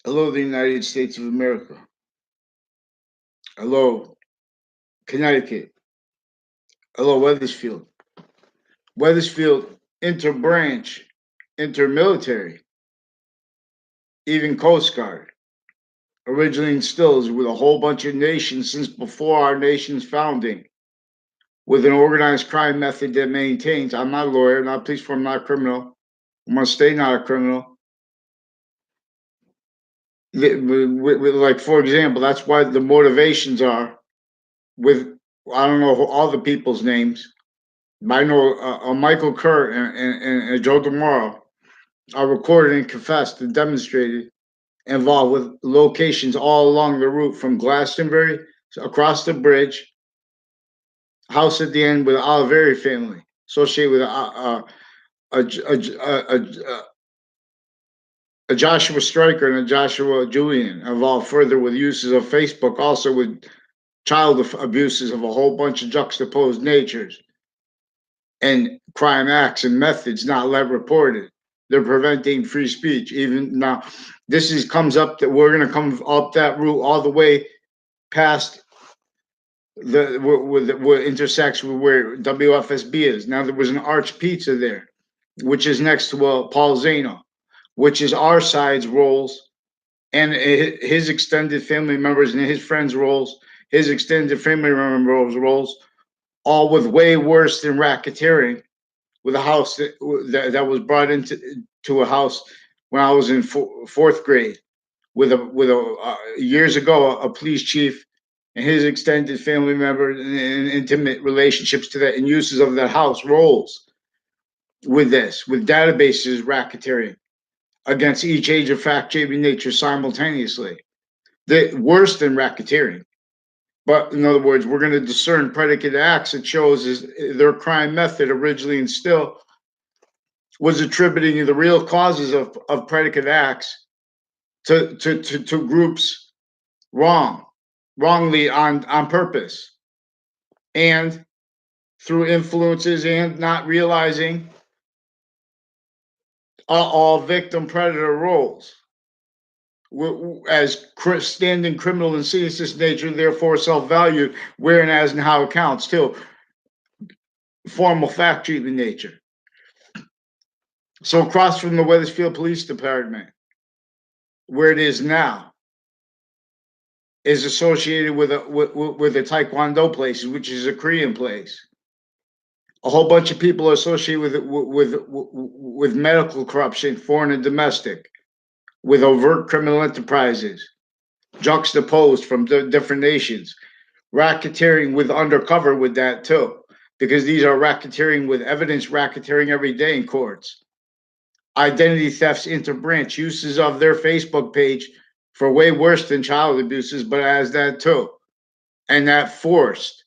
Hello, the United States of America. Hello, Connecticut. Hello, Wethersfield. Wethersfield, interbranch, intermilitary, even Coast Guard. Originally instilled with a whole bunch of nations since before our nation's founding, with an organized crime method that maintains. I'm not a lawyer, not a police force, not a criminal. I'm gonna stay not a criminal. Like for example, that's why the motivations are with I don't know all the people's names. I know Michael Kerr and Joe DeMauro are recorded and confessed and demonstrated involved with locations all along the route from Glastonbury across the bridge, house at the end with the Oliveri family, associated with a Joshua Stryker and a Joshua Julian, involved further with uses of Facebook, also with child abuses of a whole bunch of juxtaposed natures and crime acts and methods not let reported. They're preventing free speech. Even now, this is comes up that we're going to come up that route all the way past the where intersects with where WFSB is. Now there was an Arch Pizza there, which is next to Paul Zano, which is our side's roles and his extended family members and his friends' roles, his extended family members' roles, all with way worse than racketeering with a house that was brought into to a house when I was in fourth grade with a years ago a police chief and his extended family members and intimate relationships to that and uses of that house rolls with databases racketeering against each age of fact shaping nature simultaneously. The worse than racketeering. But in other words, we're going to discern predicate acts that shows is their crime method originally instilled was attributing the real causes of predicate acts to groups wrong, wrongly on purpose, and through influences and not realizing all victim predator roles as standing criminal and serious nature, therefore self-valued, where and as and how it counts too. Formal fact treatment nature. So across from the Wethersfield Police Department, where it is now, is associated with a Taekwondo place, which is a Korean place. A whole bunch of people are associated with medical corruption, foreign and domestic, with overt criminal enterprises, juxtaposed from different nations, racketeering with undercover with that too, because these are racketeering with evidence racketeering every day in courts. Identity thefts, interbranch uses of their Facebook page for way worse than child abuses, but as that too, and that forced.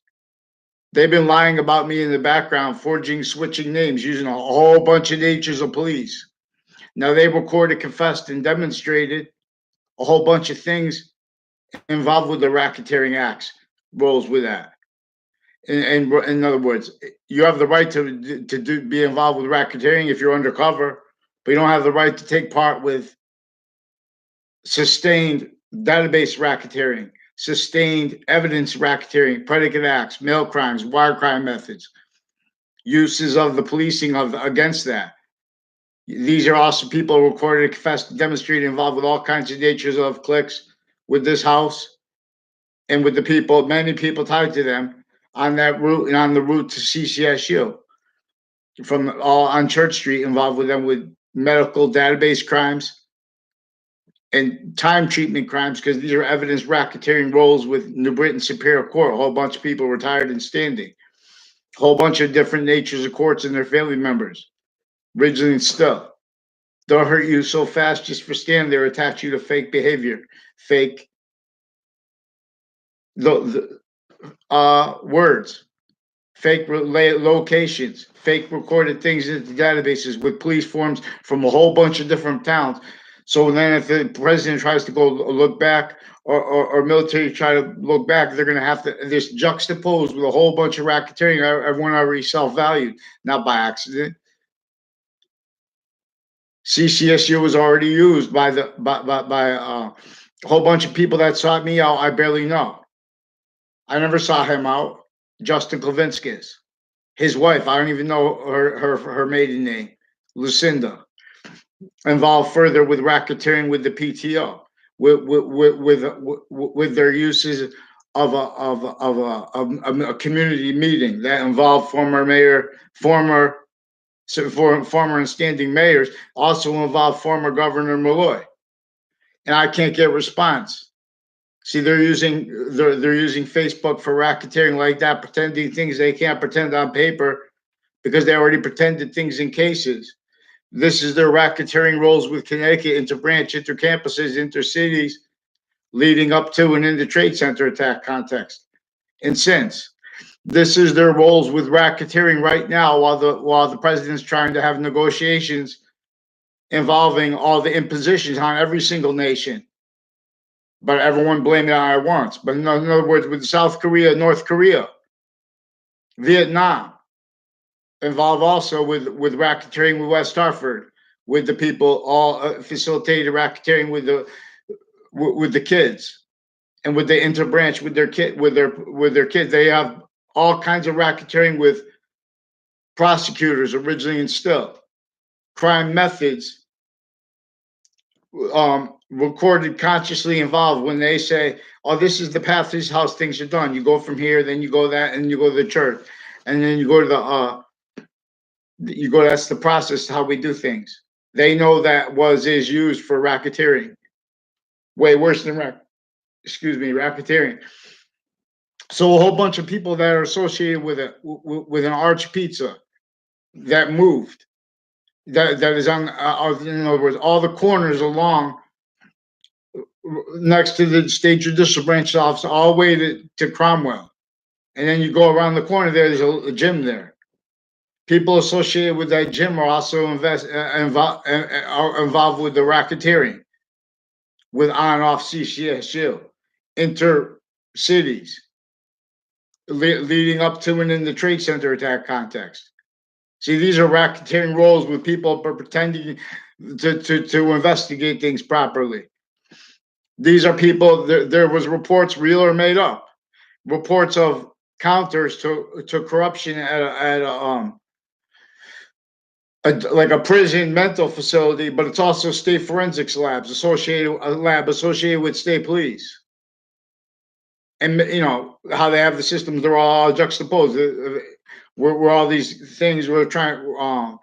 They've been lying about me in the background, forging, switching names, using a whole bunch of natures of police. Now they recorded, confessed, and demonstrated a whole bunch of things involved with the racketeering acts, rolls with that. In other words, you have the right to be involved with racketeering if you're undercover, but you don't have the right to take part with sustained database racketeering, sustained evidence racketeering, predicate acts, mail crimes, wire crime methods, uses of the policing of against that. These are also people recorded, confessed, demonstrated, involved with all kinds of natures of clicks with this house and with the people, many people tied to them on that route and on the route to CCSU from all on Church Street, involved with them with medical database crimes and time treatment crimes because these are evidence racketeering roles with New Britain Superior Court. A whole bunch of people retired and standing. A whole bunch of different natures of courts and their family members. Originally and still. They'll hurt you so fast just for standing there, attach you to fake behavior, fake words, fake locations, fake recorded things in the databases with police forms from a whole bunch of different towns. So then, if the president tries to go look back, or military try to look back, they're going to have to this juxtaposed with a whole bunch of racketeering. Everyone already self-valued, not by accident. CCSU was already used by a whole bunch of people that sought me out. I barely know. I never saw him out. Justin Klavinskis, his wife. I don't even know her maiden name. Lucinda, involved further with racketeering with the PTO, with their uses of a community meeting that involved former mayor, former and standing mayors, also involved former Governor Malloy, and I can't get response. See, they're using Facebook for racketeering like that, pretending things they can't pretend on paper because they already pretended things in cases. This is their racketeering roles with Connecticut, inter-branch, inter-campuses, inter-cities, leading up to and in the Trade Center attack context. And since this is their roles with racketeering right now, while the president's trying to have negotiations involving all the impositions on every single nation, but everyone blaming it on it once. But in other words, with South Korea, North Korea, Vietnam, involved also with racketeering with West Hartford, with the people all facilitated racketeering with the kids and with the interbranch with their kids. They have all kinds of racketeering with prosecutors originally and still crime methods recorded consciously involved when they say, oh, this is the path, this is how things are done. You go from here, then you go that, and you go to the church, and then you go to that's the process how we do things. They know that is used for racketeering. Way worse than racketeering. So a whole bunch of people that are associated with it, with an Arch Pizza that moved, that is on, in other words, all the corners along next to the state judicial branch office, all the way to Cromwell. And then you go around the corner, there's a gym there. People associated with that gym are also involved with the racketeering, with on and off CCSU, inter-cities, leading up to and in the Trade Center attack context. See, these are racketeering roles with people pretending to investigate things properly. These are people, there was reports, real or made up, reports of counters to corruption at like a prison mental facility, but it's also state forensics labs associated with state police. And you know how they have the systems; they're all juxtaposed. Where all these things were trying, where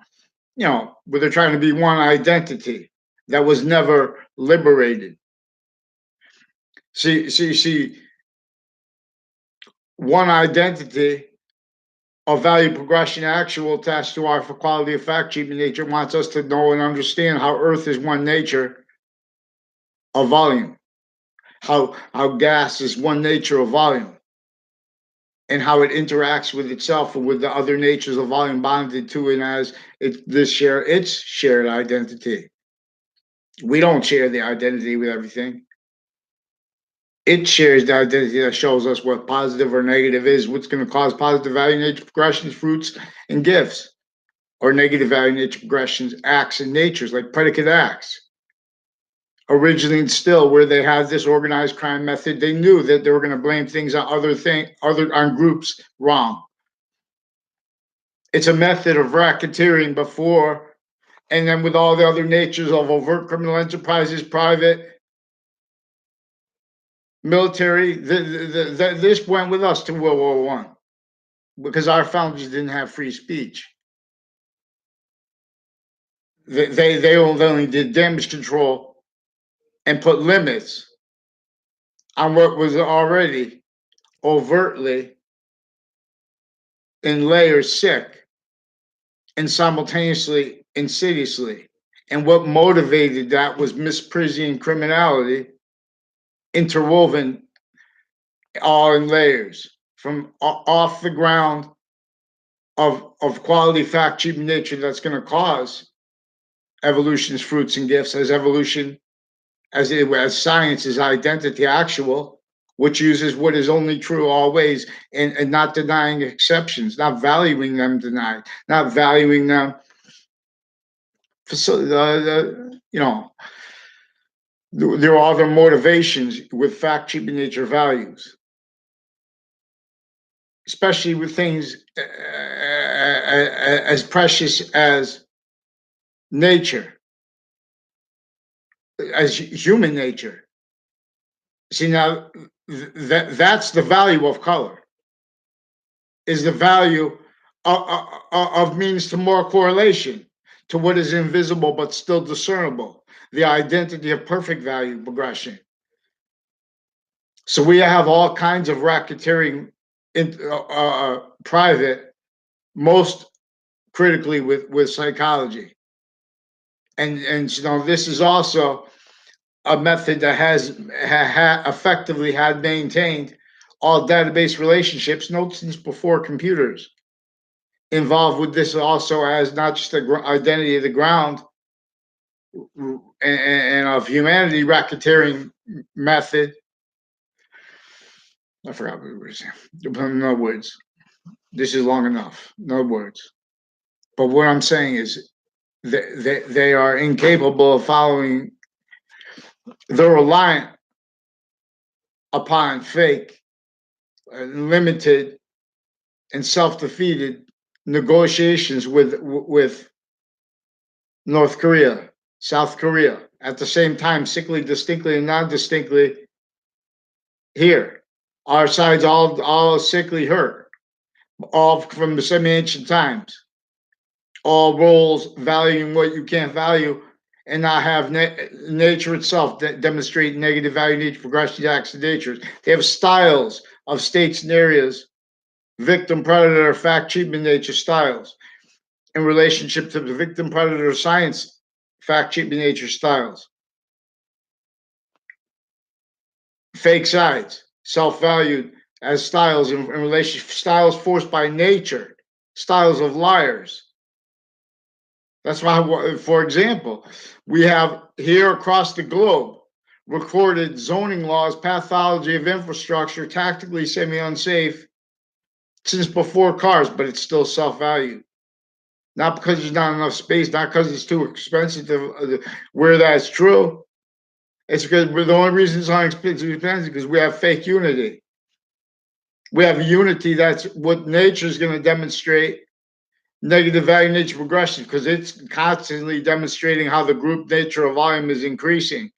they're trying to be one identity that was never liberated. See, one identity of value progression actual attached to our for quality of fact treatment nature wants us to know and understand how Earth is one nature of volume, how gas is one nature of volume, and how it interacts with itself and with the other natures of volume bonded to it as its shared identity. We don't share the identity with everything. It shares the identity that shows us what positive or negative is, what's going to cause positive value nature progressions, fruits, and gifts, or negative value nature progressions, acts, and natures, like predicate acts. Originally and still, where they had this organized crime method, they knew that they were going to blame things on on groups wrong. It's a method of racketeering before, and then with all the other natures of overt criminal enterprises, private, military. This went with us to World War I because our founders didn't have free speech. They only did damage control and put limits on what was already overtly in layers sick and simultaneously insidiously. And what motivated that was misprision criminality interwoven all in layers from off the ground of quality fact treatment nature that's going to cause evolution's fruits and gifts as evolution as science is identity actual, which uses what is only true always and not denying exceptions, not valuing them denied, not valuing them there are other motivations with fact, cheaping nature values, especially with things as precious as nature, as human nature. See, now that's the value of color, is the value of means to more correlation to what is invisible but still discernible, the identity of perfect value progression. So we have all kinds of racketeering in private, most critically with psychology. And this is also a method that has effectively had maintained all database relationships, not since before computers. Involved with this also as not just the identity of the ground and of humanity racketeering method. I forgot what we were saying. No words. This is long enough. No words. But what I'm saying is they are incapable of following. They're reliant upon fake, limited, and self-defeated negotiations with North Korea, South Korea, at the same time, sickly, distinctly, and non-distinctly here. Our side's all sickly hurt, all from the semi-ancient times. All roles valuing what you can't value and not have nature itself demonstrate negative value, nature, progression, acts of nature. They have styles of states and areas, victim, predator, fact, treatment, nature styles in relationship to the victim, predator, science, fact, treatment, nature styles. Fake sides, self-valued as styles in relation, styles forced by nature, styles of liars. That's why, for example, we have here across the globe recorded zoning laws, pathology of infrastructure, tactically semi-unsafe since before cars, but it's still self-valued. Not because there's not enough space, not because it's too expensive to where that's true. It's because the only reason it's not expensive because we have fake unity. We have unity that's what nature is going to demonstrate. Negative value nature progression because it's constantly demonstrating how the group nature of volume is increasing.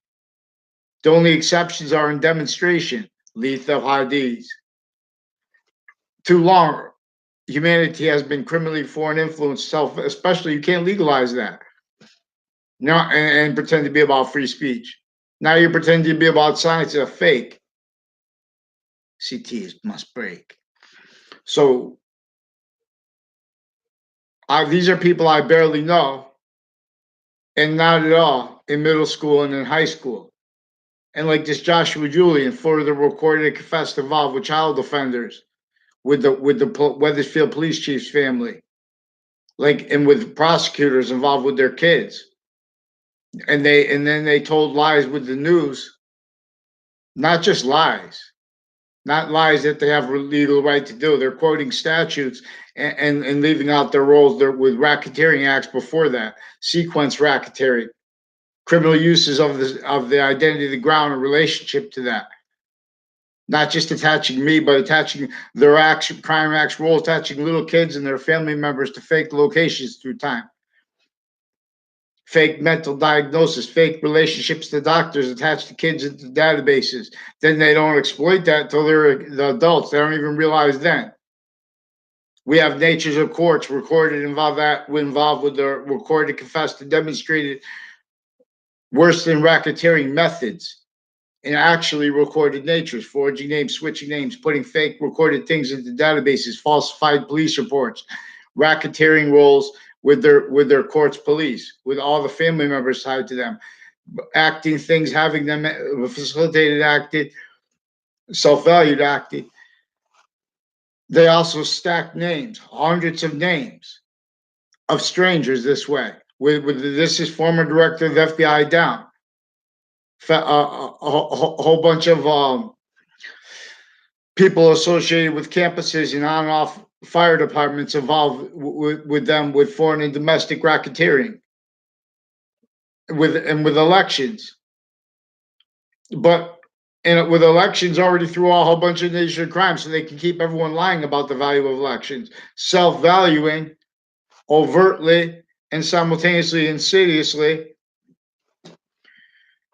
The only exceptions are in demonstration. Lethal Hadith. Too long, humanity has been criminally foreign influence, especially you can't legalize that. Now and pretend to be about free speech. Now you pretend to be about science, a fake. CT must break. So these are people I barely know, and not at all in middle school and in high school. And like this Joshua Julian, further recorded and confessed involved with child offenders, with the Wethersfield police chief's family, and with prosecutors involved with their kids. And then they told lies with the news, not just lies, not lies that they have a legal right to do. They're quoting statutes and leaving out their roles there with racketeering acts before that, sequence racketeering, criminal uses of the identity of the ground in relationship to that. Not just attaching me, but attaching their action, crime acts, roles, attaching little kids and their family members to fake locations through time. Fake mental diagnosis, fake relationships to doctors attached to kids into databases. Then they don't exploit that until they're the adults. They don't even realize then. We have natures of courts recorded involved with the recorded, confessed, and demonstrated worse than racketeering methods and actually recorded natures, forging names, switching names, putting fake recorded things into databases, falsified police reports, racketeering roles with their courts police, with all the family members tied to them, acting things, having them facilitated, acted, self-valued, acted. They also stack names, hundreds of names of strangers this way. This is former director of the FBI down. A whole bunch of people associated with campuses and on and off fire departments involved with them with foreign and domestic racketeering. with elections, but and with elections already threw a whole bunch of nation crimes, so they can keep everyone lying about the value of elections, self-valuing overtly and simultaneously insidiously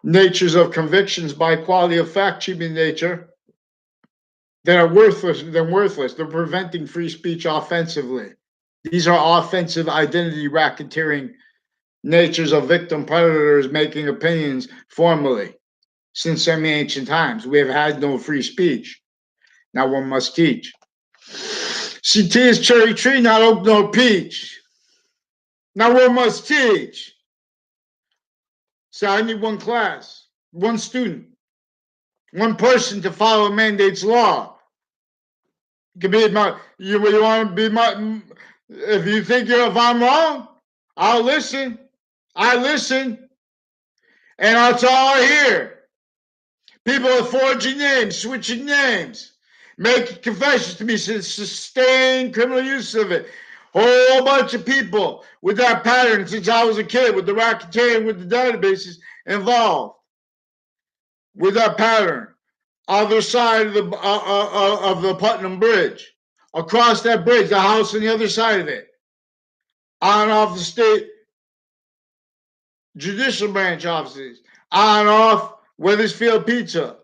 natures of convictions by quality of fact cheapening nature that are worthless. They're preventing free speech offensively. These are offensive identity racketeering natures of victim predators making opinions formally. Since semi-ancient times, we have had no free speech. Now one must teach. CT is cherry tree, not oak nor peach. Now one must teach. So I need one class, one student, one person to follow mandate's law. You can be my, you want to be my, if you think if I'm wrong, I'll listen. I listen. And that's all I hear. People are forging names, switching names, making confessions to me, sustained criminal use of it. Whole bunch of people with that pattern since I was a kid, with the racketeering, with the databases involved, with that pattern. Other side of the Putnam Bridge, across that bridge, the house on the other side of it, on and off the state judicial branch offices, on and off Wethersfield Pizza,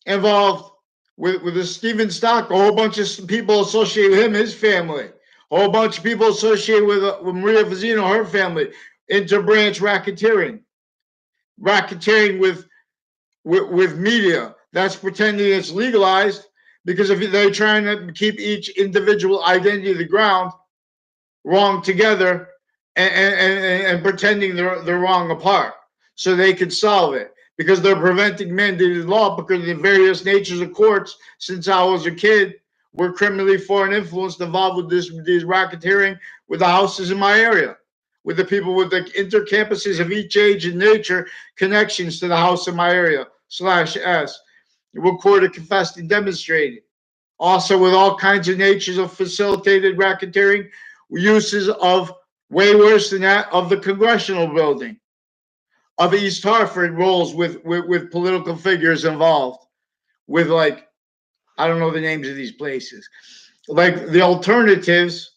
involved with the Stephen Stock, a whole bunch of people associated with him, his family, a whole bunch of people associated with Maria Fazzino, her family, interbranch racketeering with media. That's pretending it's legalized, because if they're trying to keep each individual identity of the ground wrong together and pretending they're wrong apart, so they can solve it, because they're preventing mandated law, because the various natures of courts since I was a kid were criminally foreign influenced, involved with these racketeering with the houses in my area, with the people with the intercampuses of each age and nature connections to the house in my area /S. Recorded, confessed, and demonstrated. Also with all kinds of natures of facilitated racketeering, uses of way worse than that of the Congressional Building, of East Hartford, roles with political figures involved, with like, I don't know the names of these places, like the alternatives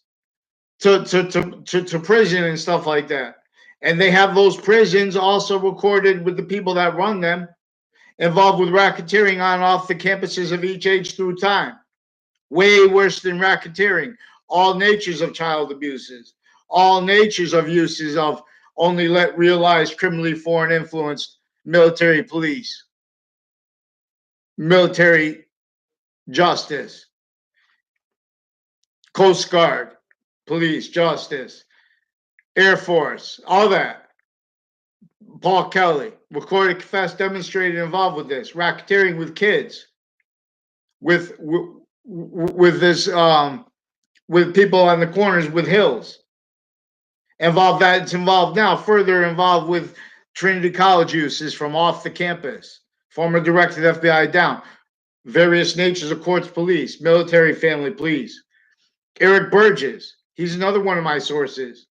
to prison and stuff like that. And they have those prisons also recorded with the people that run them, involved with racketeering on and off the campuses of each age through time. Way worse than racketeering. All natures of child abuses, all natures of uses of only let realized criminally foreign influenced military police, military justice, Coast Guard, police, justice, Air Force, all that. Paul Kelly, recorded, confessed, demonstrated, involved with this, racketeering with kids, with this, with people on the corners with Hills. Involved that it's involved now, further involved with Trinity College uses from off the campus, former directed FBI down, various natures of courts, police, military family, police. Eric Burgess, he's another one of my sources.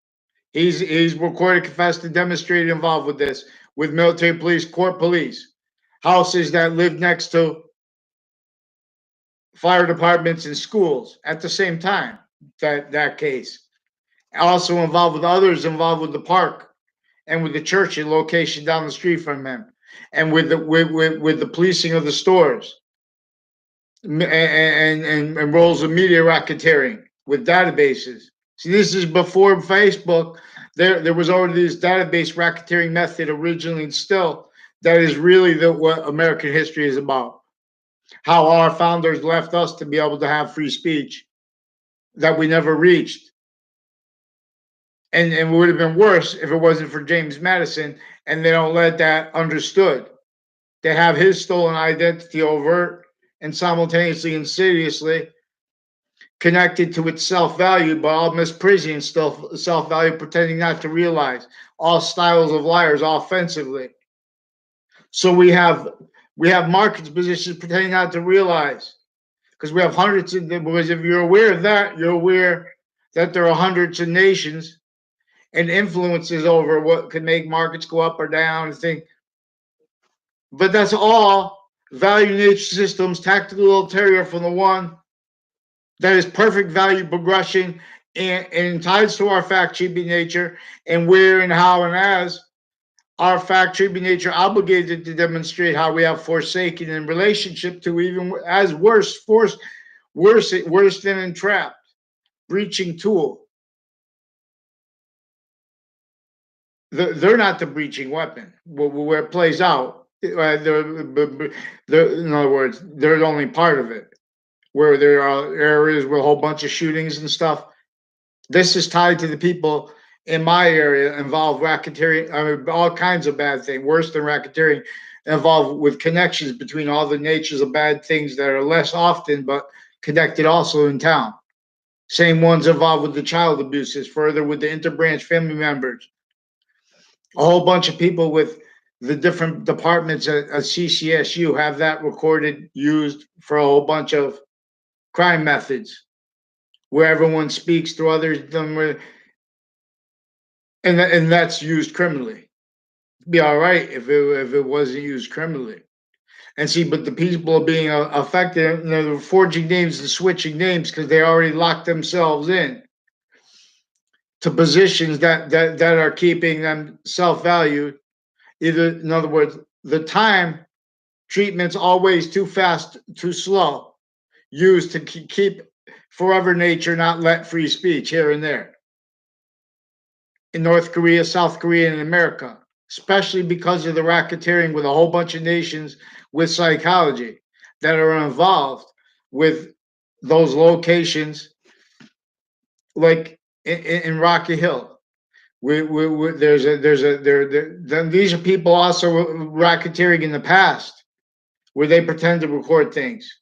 He's recorded, confessed, and demonstrated involved with this, with military police, court police, houses that live next to fire departments and schools at the same time. That case. Also involved with others involved with the park and with the church location down the street from him, and with the policing of the stores, and roles of media racketeering with databases. See, this is before Facebook. There was already this database racketeering method originally, and still that is really what American history is about. How our founders left us to be able to have free speech that we never reached. And it would have been worse if it wasn't for James Madison, and they don't let that understood. They have his stolen identity overt and simultaneously insidiously connected to its self-value, but all misprising self-value, pretending not to realize, all styles of liars offensively. So we have market positions pretending not to realize, because we have hundreds of them. Because if you're aware of that, you're aware that there are hundreds of nations and influences over what could make markets go up or down and things. But that's all value nature systems, tactical ulterior from the one that is perfect value progression and ties to our fact sheepy nature, and where and how and as our fact sheepy nature obligated to demonstrate how we have forsaken in relationship to even as worse than entrapped, breaching tool. They're not the breaching weapon. Where it plays out, in other words, they're only part of it. Where there are areas with a whole bunch of shootings and stuff. This is tied to the people in my area involved racketeering. I mean, all kinds of bad things, worse than racketeering, involved with connections between all the natures of bad things that are less often but connected also in town. Same ones involved with the child abuses, further with the interbranch family members. A whole bunch of people with the different departments at CCSU have that recorded, used for a whole bunch of crime methods where everyone speaks through others, and that's used criminally. It'd be all right if it wasn't used criminally. And see, but the people are being affected, and they're forging names and switching names because they already locked themselves in to positions that are keeping them self-valued. Either, in other words, the time treatment's always too fast, too slow, used to keep forever nature, not let free speech here and there. In North Korea, South Korea, and America, especially because of the racketeering with a whole bunch of nations with psychology that are involved with those locations, like in Rocky Hill. These are people also racketeering in the past where they pretend to record things,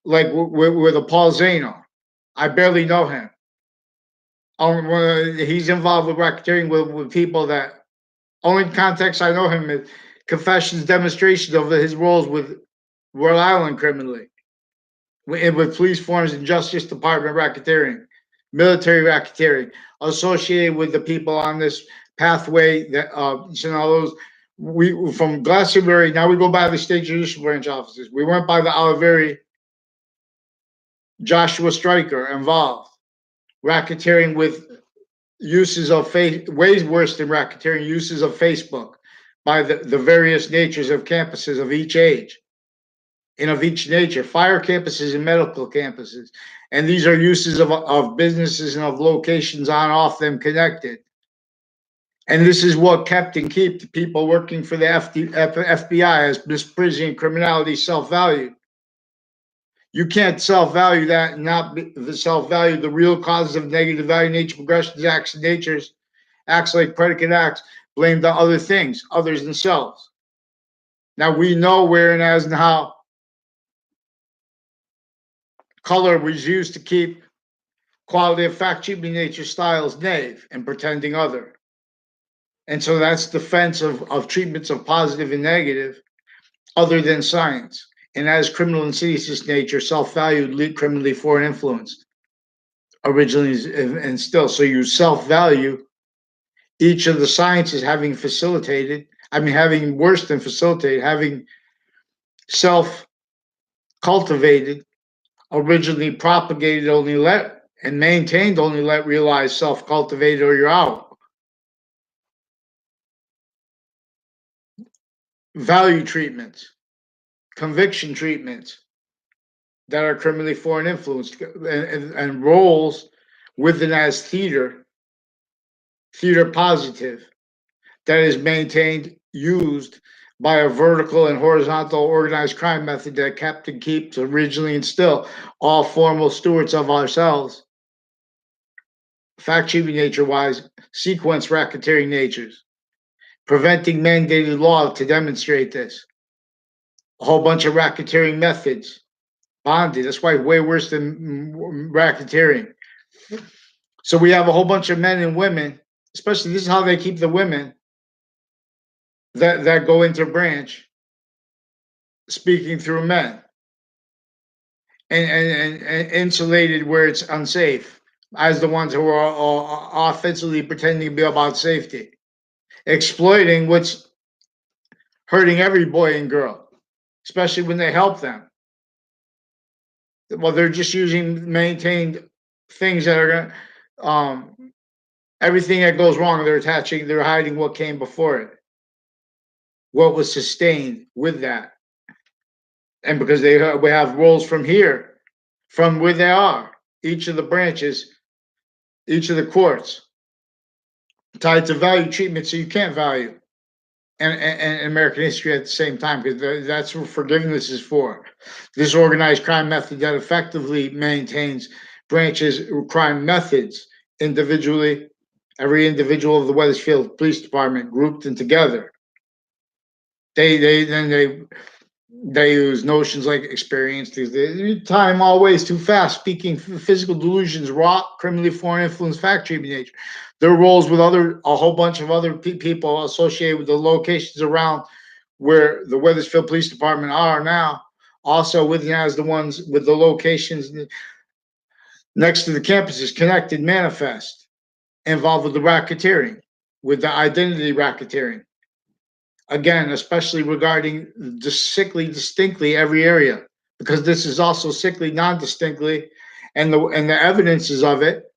like with a Paul Zano. I barely know him. He's involved with racketeering with people that only context I know him is confessions, demonstrations of his roles with Rhode Island criminally, with police forms and Justice Department racketeering, military racketeering, associated with the people on this pathway that those we from Glastonbury. Now we go by the state judicial branch offices. We went by the Oliveri, Joshua Stryker involved, racketeering with uses of ways worse than racketeering, uses of Facebook by the various natures of campuses of each age and of each nature, fire campuses and medical campuses. And these are uses of businesses and of locations on off them connected. And this is what kept and keep the people working for the FBI as misprision criminality self-valued. You can't self-value that and not self-value the real causes of negative value nature progressions, acts and natures, acts like predicate acts, blamed on other things, others themselves. Now we know where and as and how color was used to keep quality of fact cheaping nature styles knave and pretending other. And so that's defense of treatments of positive and negative other than science. And as criminal insidious nature, self-valued, criminally foreign influenced originally and still. So you self-value each of the sciences having having worse than facilitated, having self-cultivated, originally propagated, only let, and maintained, only let realize self-cultivated or you're out. Value treatments, conviction treatments that are criminally foreign influenced, and roles within as theater positive, that is maintained, used by a vertical and horizontal organized crime method that kept and keeps originally and still all formal stewards of ourselves, fact cheating nature wise, sequence racketeering natures, preventing mandated law to demonstrate this. A whole bunch of racketeering methods, bonded. That's why way worse than racketeering. So we have a whole bunch of men and women, especially this is how they keep the women that go into branch, speaking through men, and insulated where it's unsafe, as the ones who are offensively pretending to be about safety, exploiting what's hurting every boy and girl, especially when they help them. Well, they're just using maintained things that are going to, everything that goes wrong, they're hiding what came before it, what was sustained with that. And because we have roles from here, from where they are, each of the branches, each of the courts, tied to value treatment, so you can't value and American history at the same time, because that's what forgiveness is for. This organized crime method that effectively maintains branches crime methods individually, every individual of the Wethersfield Police Department grouped and together. They use notions like experience. Time always too fast. Speaking physical delusions, rot, criminally foreign influence, fact treatment nature. Their roles with a whole bunch of other people associated with the locations around where the Wethersfield Police Department are now. Also with as the ones with the locations next to the campuses, connected, manifest, involved with the racketeering, with the identity racketeering. Again, especially regarding the sickly distinctly every area, because this is also sickly non-distinctly, and the evidences of it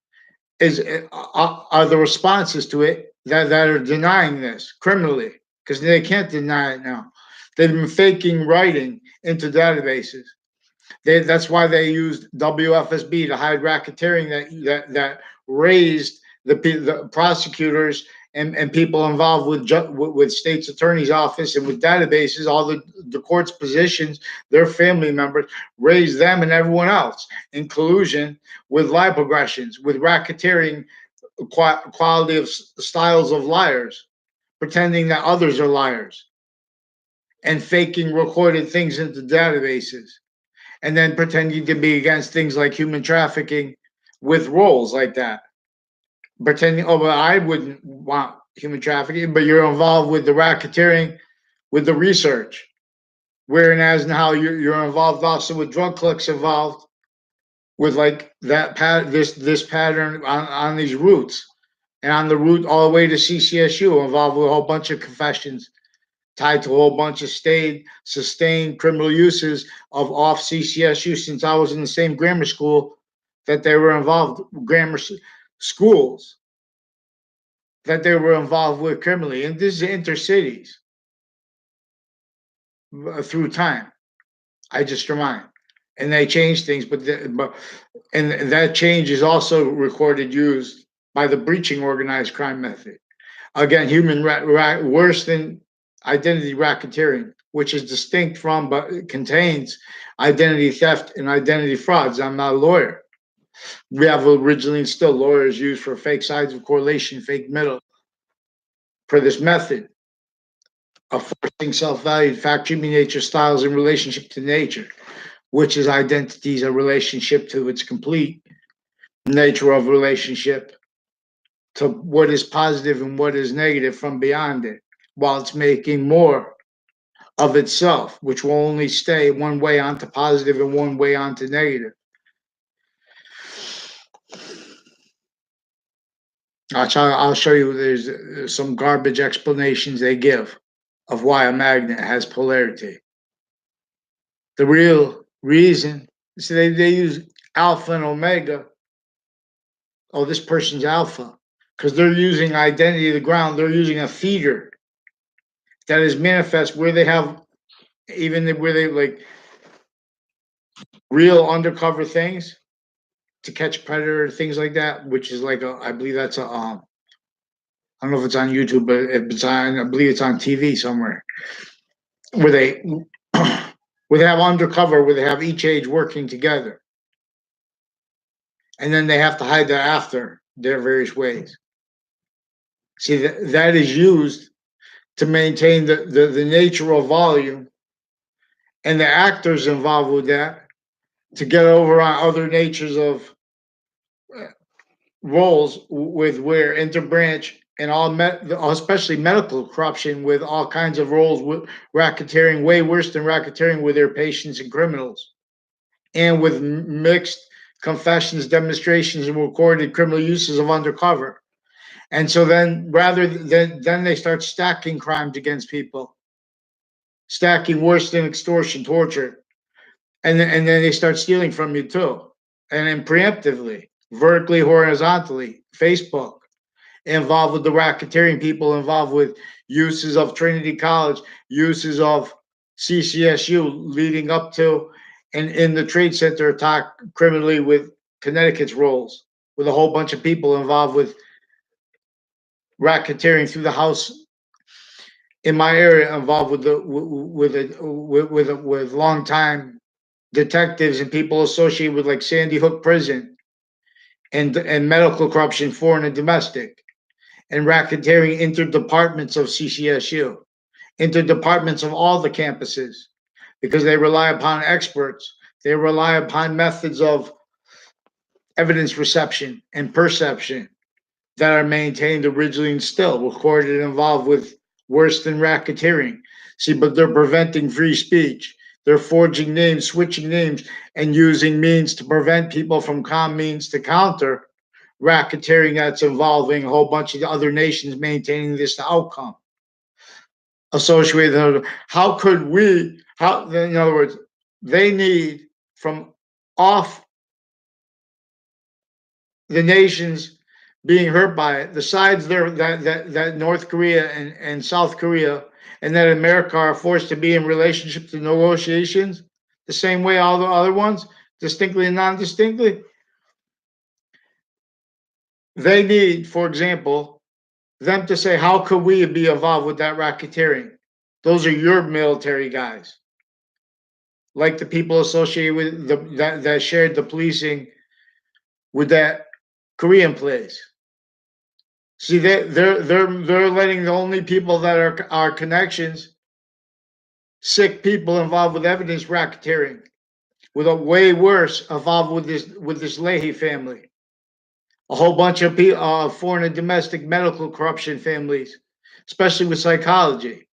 is are the responses to it that are denying this criminally, because they can't deny it now. They've been faking writing into databases. That's why they used WFSB to hide racketeering that raised the prosecutors and people involved with state's attorney's office and with databases, all the court's positions, their family members, raised them and everyone else in collusion with lie progressions, with racketeering, quality of styles of liars, pretending that others are liars, and faking recorded things into databases, and then pretending to be against things like human trafficking with roles like that. Pretending, oh, well, I wouldn't want human trafficking, but you're involved with the racketeering, with the research. Whereas now you're involved also with drug clicks involved with like this pattern on these routes, and on the route all the way to CCSU, involved with a whole bunch of confessions tied to a whole bunch of sustained criminal uses of off CCSU, since I was in the same grammar school that they were involved, grammar schools that they were involved with criminally. And this is intercities through time. I just remind. And they changed things, but that change is also recorded used by the breaching organized crime method. Again, worse than identity racketeering, which is distinct from but contains identity theft and identity frauds. I'm not a lawyer. We have originally and still lawyers used for fake sides of correlation, fake middle, for this method of forcing self-valued fact treatment nature styles in relationship to nature, which is identities a relationship to its complete nature of relationship to what is positive and what is negative from beyond it, while it's making more of itself, which will only stay one way onto positive and one way onto negative. I'll show you. There's some garbage explanations they give of why a magnet has polarity. The real reason, so they use alpha and omega. Oh, this person's alpha, because they're using identity of the ground. They're using a feeder that is manifest where they have where they like real undercover things to catch predator, things like that, which is like I believe that's I don't know if it's on YouTube, but I believe it's on TV somewhere, where they where they have undercover, where they have each age working together, and then they have to hide that after their various ways. See, that is used to maintain the nature of volume, and the actors involved with that to get over on other natures of roles with where interbranch and especially medical corruption, with all kinds of roles with racketeering, way worse than racketeering with their patients and criminals, and with mixed confessions, demonstrations, and recorded criminal uses of undercover. And so then, rather than then they start stacking crimes against people, stacking worse than extortion, torture, and then they start stealing from you too, and then preemptively, vertically, horizontally. Facebook involved with the racketeering, people involved with uses of Trinity College, uses of CCSU, leading up to and in the Trade Center attack criminally with Connecticut's roles, with a whole bunch of people involved with racketeering through the house in my area, involved with the with long time detectives and people associated with like Sandy Hook Prison and medical corruption, foreign and domestic, and racketeering interdepartments of CCSU, interdepartments of all the campuses, because they rely upon experts. They rely upon methods of evidence reception and perception that are maintained originally and still recorded and involved with worse than racketeering. See, but they're preventing free speech. They're forging names, switching names, and using means to prevent people from means to counter racketeering that's involving a whole bunch of other nations maintaining this outcome associated with. How could we, how, in other words, they need from off the nations being hurt by it, the sides there that North Korea and South Korea and that America are forced to be in relationship to negotiations the same way all the other ones, distinctly and non-distinctly. They need, for example, them to say, how could we be involved with that racketeering? Those are your military guys, like the people associated with that shared the policing with that Korean place. See, they're letting the only people that are connections, sick people involved with evidence racketeering, with a way worse involved with this Leahy family, a whole bunch of foreign and domestic medical corruption families, especially with psychology,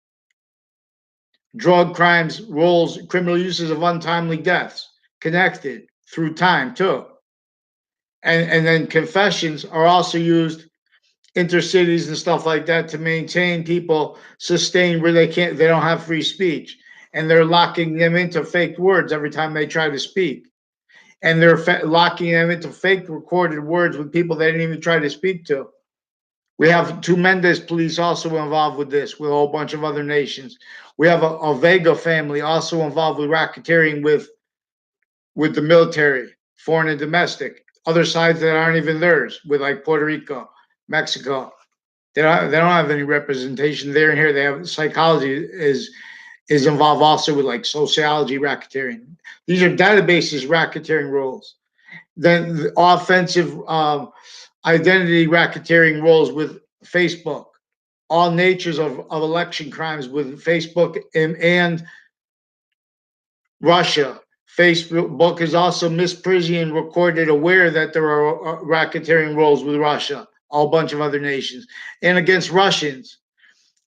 drug crimes, roles, criminal uses of untimely deaths, connected through time too, and then confessions are also used intercities and stuff like that to maintain people sustained where they don't have free speech, and they're locking them into fake words every time they try to speak, and they're locking them into fake recorded words with people they didn't even try to speak to. We have two Mendez police also involved with this, with a whole bunch of other nations. We have a Vega family also involved with racketeering with the military, foreign and domestic, other sides that aren't even theirs, with like Puerto Rico, Mexico. They don't have any representation there and here. They have psychology is involved also with like sociology racketeering. These are databases racketeering roles. Then the offensive identity racketeering roles with Facebook. All natures of election crimes with Facebook and Russia. Facebook is also misprision recorded aware that there are racketeering roles with Russia, a whole bunch of other nations, and against Russians.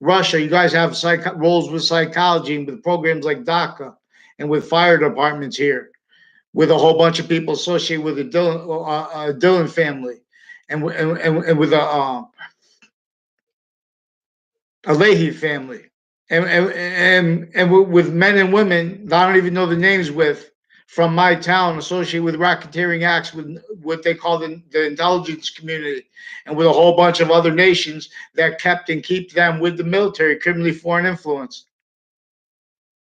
Russia, you guys have roles with psychology and with programs like DACA and with fire departments here, with a whole bunch of people associated with the Dillon family and with a Leahy family. And with men and women that I don't even know the names with from my town associated with racketeering acts with what they call the intelligence community, and with a whole bunch of other nations that kept and keep them with the military, criminally foreign influence.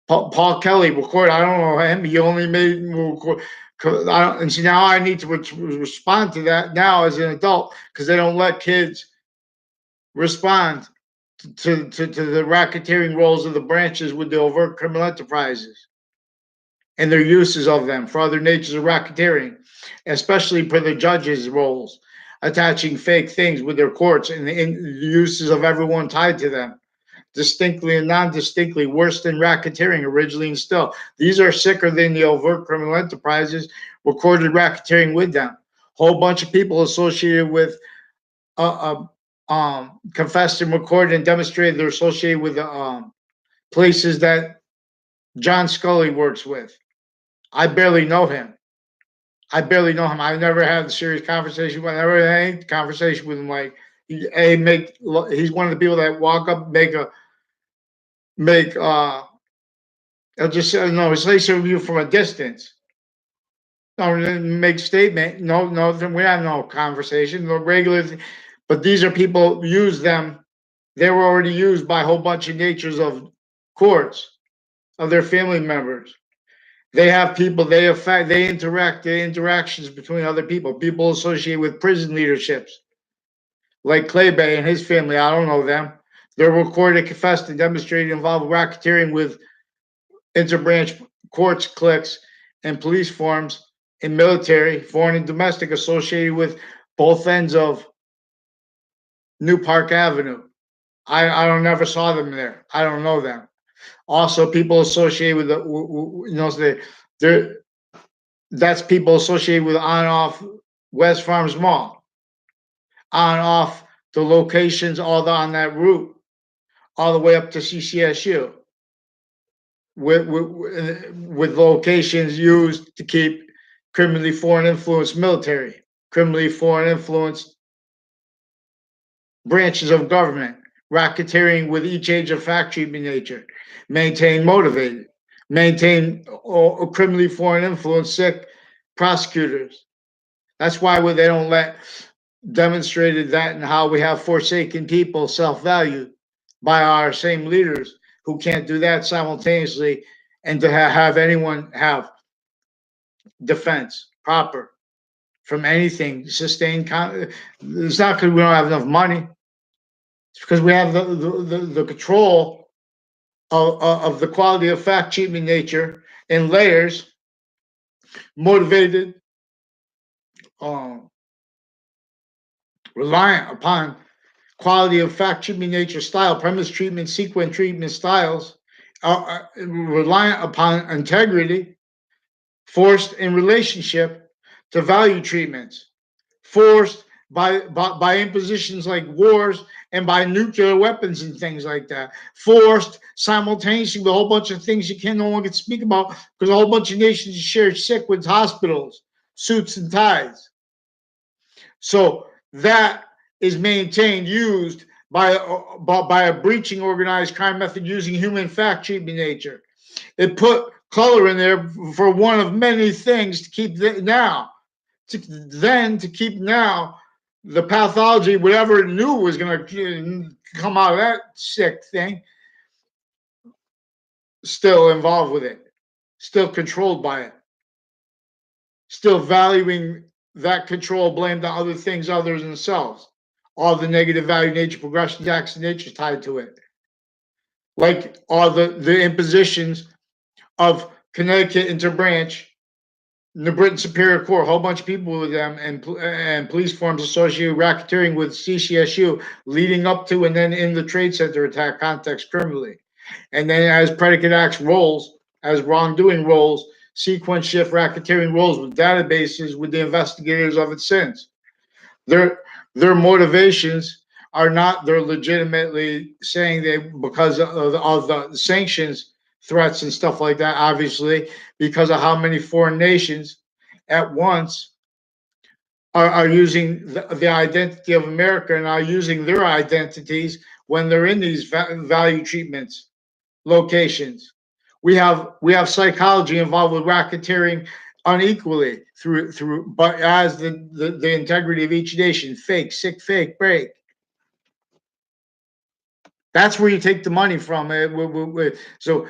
Paul Kelly record. I don't know him. He only made record. And see, now I need to respond to that now as an adult, because they don't let kids respond to the racketeering roles of the branches with the overt criminal enterprises and their uses of them for other natures of racketeering, especially for the judges' roles, attaching fake things with their courts and the uses of everyone tied to them, distinctly and non-distinctly, worse than racketeering originally and still. These are sicker than the overt criminal enterprises, recorded racketeering with them. Whole bunch of people associated with confessed and recorded and demonstrated they're associated with places that John Scully works with. I barely know him. I barely know him. I never had a serious conversation with him. I never had any conversation with him. Like, he's one of the people that walk up, make, I'll just say, no, it's nice of you from a distance. No, make statement. No, no, we have no conversation, no regular. But these are people use them. They were already used by a whole bunch of natures of courts, of their family members. They have people, they interact, the interactions between other people associated with prison leaderships, like Clay Bay and his family. I don't know them. They're recorded, confessed, and demonstrated involved racketeering with interbranch courts, cliques, and police forms in military, foreign, and domestic associated with both ends of New Park Avenue. I don't never saw them there. I don't know them. Also, people associated with the, they're that's people associated with on and off West Farms Mall, on and off the locations all on that route, all the way up to CCSU, with locations used to keep criminally foreign influenced military, criminally foreign influenced branches of government, racketeering with each age of fact treatment nature, maintain motivated, maintain criminally foreign influenced sick prosecutors. That's why they don't let demonstrated that and how we have forsaken people self-value by our same leaders who can't do that simultaneously and to have anyone have defense proper from anything sustained. It's not because we don't have enough money. It's because we have the control of the quality of fact treatment nature in layers motivated, um, reliant upon quality of fact treatment nature style, premise treatment, sequence treatment styles, reliant upon integrity, forced in relationship to value treatments, forced by impositions like wars and by nuclear weapons and things like that, forced simultaneously with a whole bunch of things you can't no longer speak about because a whole bunch of nations share sick with hospitals, suits and ties. So that is maintained, used by a breaching organized crime method using human fact treatment nature. It put color in there for one of many things to keep now the pathology, whatever it knew was going to come out of that sick thing, still involved with it, still controlled by it, still valuing that control blamed on other things other than themselves. All the negative value nature, progression, acts, and nature tied to it. Like all the impositions of Connecticut interbranch, the Britain Superior Court, a whole bunch of people with them, and police forms associated with racketeering with CCSU, leading up to and then in the Trade Center attack context criminally. And then as predicate acts rolls, as wrongdoing rolls, sequence shift racketeering rolls with databases with the investigators of it since. Their motivations are not they're legitimately saying they because of the sanctions threats and stuff like that, obviously, because of how many foreign nations at once are using the identity of America and are using their identities when they're in these value treatments locations. We have psychology involved with racketeering unequally but as the integrity of each nation, fake, sick, fake, break. That's where you take the money from. So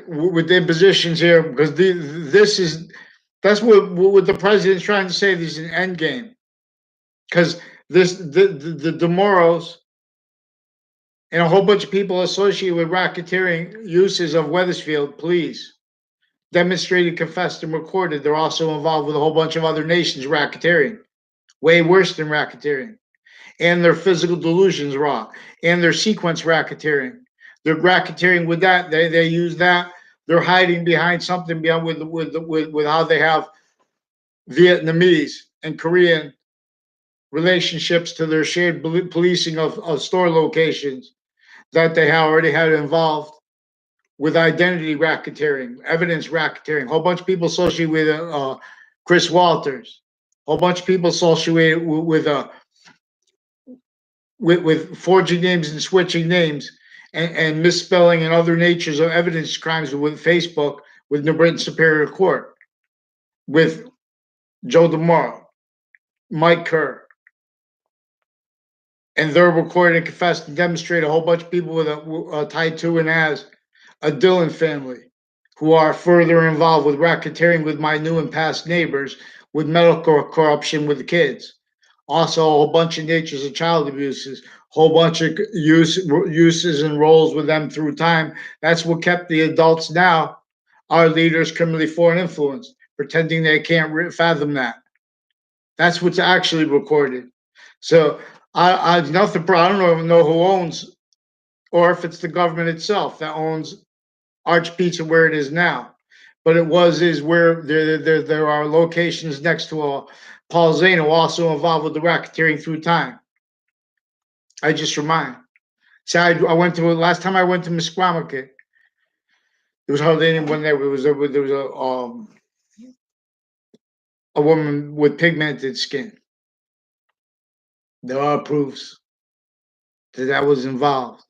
with the impositions here, because that's what the president's trying to say. This is an end game, because the DeMoros and a whole bunch of people associated with racketeering uses of Wethersfield, please, demonstrated, confessed, and recorded. They're also involved with a whole bunch of other nations racketeering, way worse than racketeering, and their physical delusions raw, and their sequence racketeering. They're racketeering with that. They use that. They're hiding behind something beyond with how they have Vietnamese and Korean relationships to their shared policing of store locations that they already had involved with identity racketeering, evidence racketeering, a whole bunch of people associated with Chris Walters, a whole bunch of people associated with forging names and switching names and misspelling and other natures of evidence crimes with Facebook, with New Britain Superior Court, with Joe DeMauro, Mike Kerr, and they're recorded and confessed and demonstrate a whole bunch of people with a tied to and as a Dillon family who are further involved with racketeering with my new and past neighbors, with medical corruption with the kids. Also, a whole bunch of natures of child abuses, whole bunch of uses and roles with them through time. That's what kept the adults now, our leaders, criminally foreign influence, pretending they can't fathom that. That's what's actually recorded. So I nothing. I don't even know who owns, or if it's the government itself that owns Arch Pizza where it is now. But is where there are locations next to Paul Zano also involved with the racketeering through time. I just remind. So I went to last time I went to Misquamicut. There was hardly anyone there. There was a woman with pigmented skin. There are proofs that was involved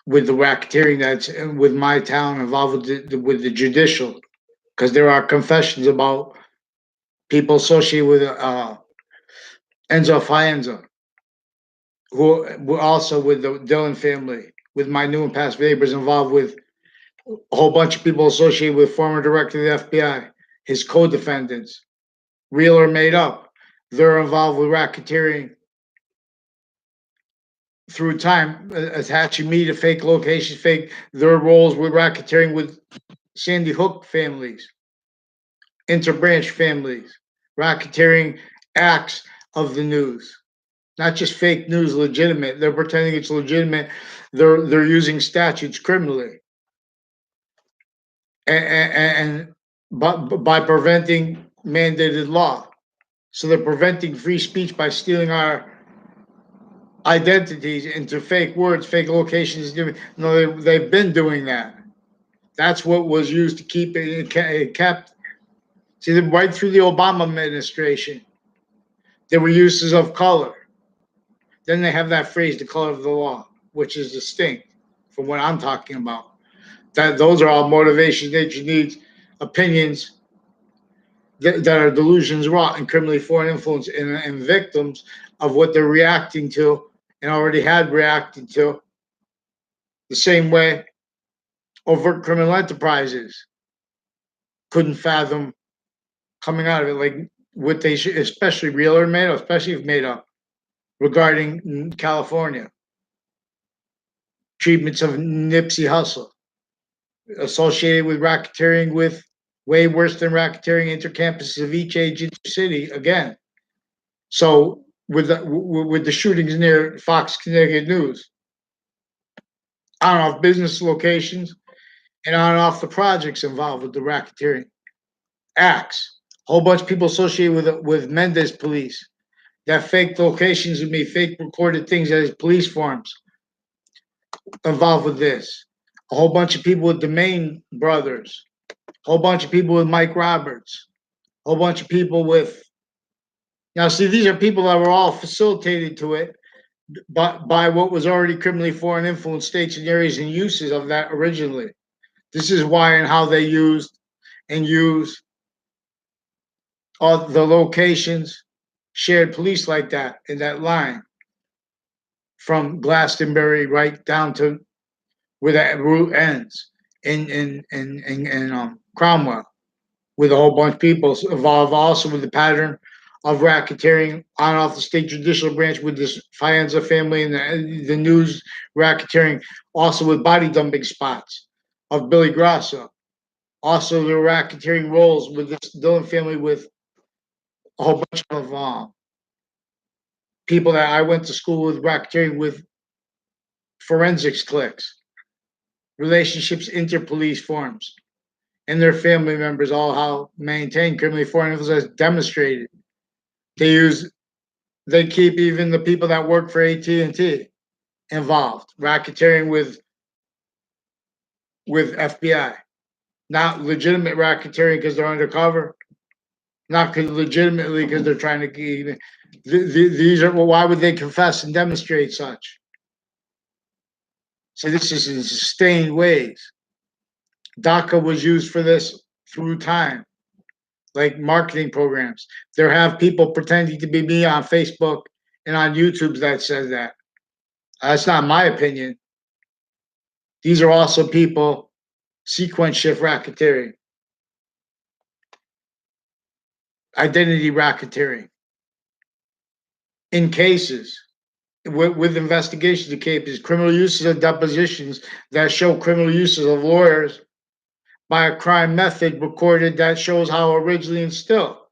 with the racketeering that's with my town, involved with the judicial, because there are confessions about people associated with Enzo Fienza, who were also with the Dillon family, with my new and past neighbors, involved with a whole bunch of people associated with former director of the FBI, his co-defendants, real or made up. They're involved with racketeering through time, attaching me to fake locations, fake their roles with racketeering with Sandy Hook families, interbranch families, racketeering acts of the news. Not just fake news, legitimate. They're pretending it's legitimate. They're using statutes criminally, and by preventing mandated law. So they're preventing free speech by stealing our identities into fake words, fake locations. No, they've been doing that. That's what was used to keep it kept. See, right through the Obama administration, there were uses of color. Then they have that phrase, the color of the law, which is distinct from what I'm talking about. That those are all motivations, nature needs, opinions that are delusions wrought and criminally foreign influence and victims of what they're reacting to and already had reacted to. The same way overt criminal enterprises couldn't fathom coming out of it, like what they should, especially real or made up, especially if made up, regarding California. Treatments of Nipsey Hussle associated with racketeering with way worse than racketeering intercampuses of each agency city again. So with the shootings near Fox Connecticut News, on and off business locations and on and off the projects involved with the racketeering acts. A whole bunch of people associated with Mendez police that fake locations with me, fake recorded things as police forms involved with this. A whole bunch of people with the Main brothers. A whole bunch of people with Mike Roberts. A whole bunch of people with. Now, see, these are people that were all facilitated to it by what was already criminally foreign influence states and areas and uses of that originally. This is why and how they used and use all the locations, shared police like that in that line from Glastonbury right down to where that route ends in Cromwell, with a whole bunch of people involved also with the pattern of racketeering on and off the state judicial branch with this Fienza family and the news racketeering, also with body dumping spots of Billy Grasso. Also, the racketeering roles with this Dillon family with a whole bunch of people that I went to school with racketeering with forensics cliques, relationships inter-police forms, and their family members all how maintain criminally foreign influence as demonstrated. They keep even the people that work for AT&T involved, racketeering with FBI, not legitimate racketeering because they're undercover, not legitimately because they're trying to keep. These are, well, why would they confess and demonstrate such? So this is in sustained ways. DACA was used for this through time, like marketing programs. There have people pretending to be me on Facebook and on YouTube that says that. That's not my opinion. These are also people sequence shift racketeering, identity racketeering in cases with investigations of cases, criminal uses of depositions that show criminal uses of lawyers by a crime method recorded that shows how originally and still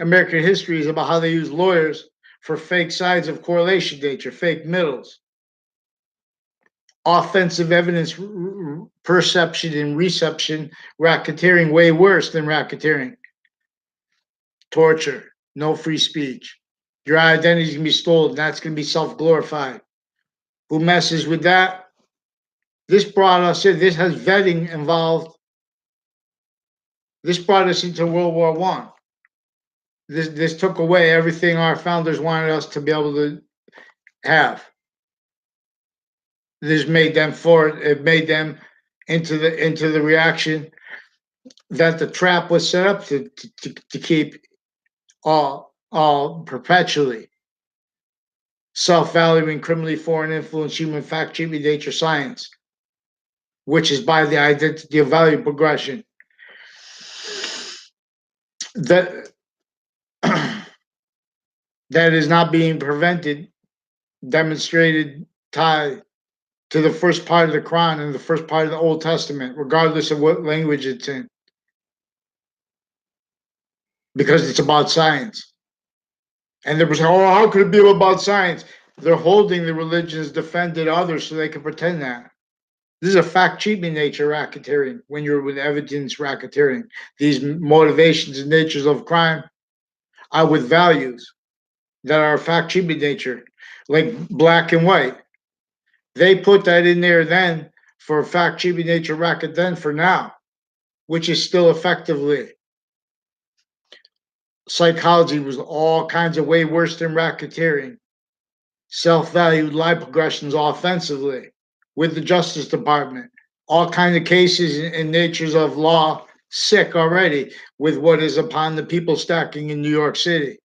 American history is about how they use lawyers for fake sides of correlation nature, fake middles, offensive evidence perception and reception, racketeering way worse than racketeering, torture, no free speech. Your identity is going to be stolen. That's going to be self-glorified. Who messes with that? This brought us in. This has vetting involved. This brought us into World War One. This took away everything our founders wanted us to be able to have. This made them it made them into the reaction that the trap was set up to keep all perpetually self-valuing, criminally foreign influence, human fact, treatment, nature, science, which is by the identity of value progression. That that is not being prevented, demonstrated, tied to the first part of the Quran and the first part of the Old Testament, regardless of what language it's in, because it's about science. And they were saying, oh, how could it be about science? They're holding the religions defended others so they can pretend that. This is a fact treatment nature racketeering when you're with evidence racketeering. These motivations and natures of crime are with values that are fact treatment nature, like black and white. They put that in there then for fact treatment nature racket then for now, which is still effectively. Psychology was all kinds of way worse than racketeering. Self-valued lie progressions offensively with the Justice Department. All kinds of cases and natures of law sick already with what is upon the people stacking in New York City,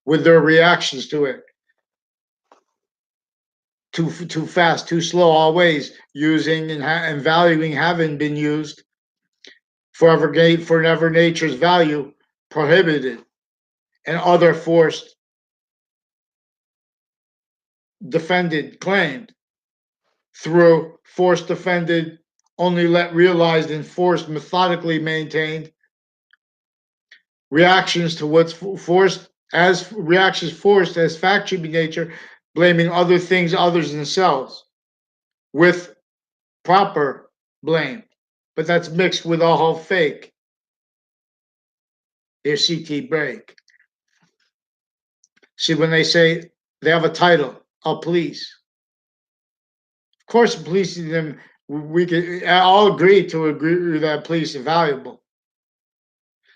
with their reactions to it. Too fast, too slow, always using and valuing having been used forever nature's value prohibited, and other forced defended claimed through forced defended only let realized and forced methodically maintained reactions to what's forced as reactions forced as fact should be nature, blaming other things others themselves with proper blame, but that's mixed with a whole fake. Their CT break. See, when they say they have a title, a police. Of course, policing them, we can all agree that police are valuable.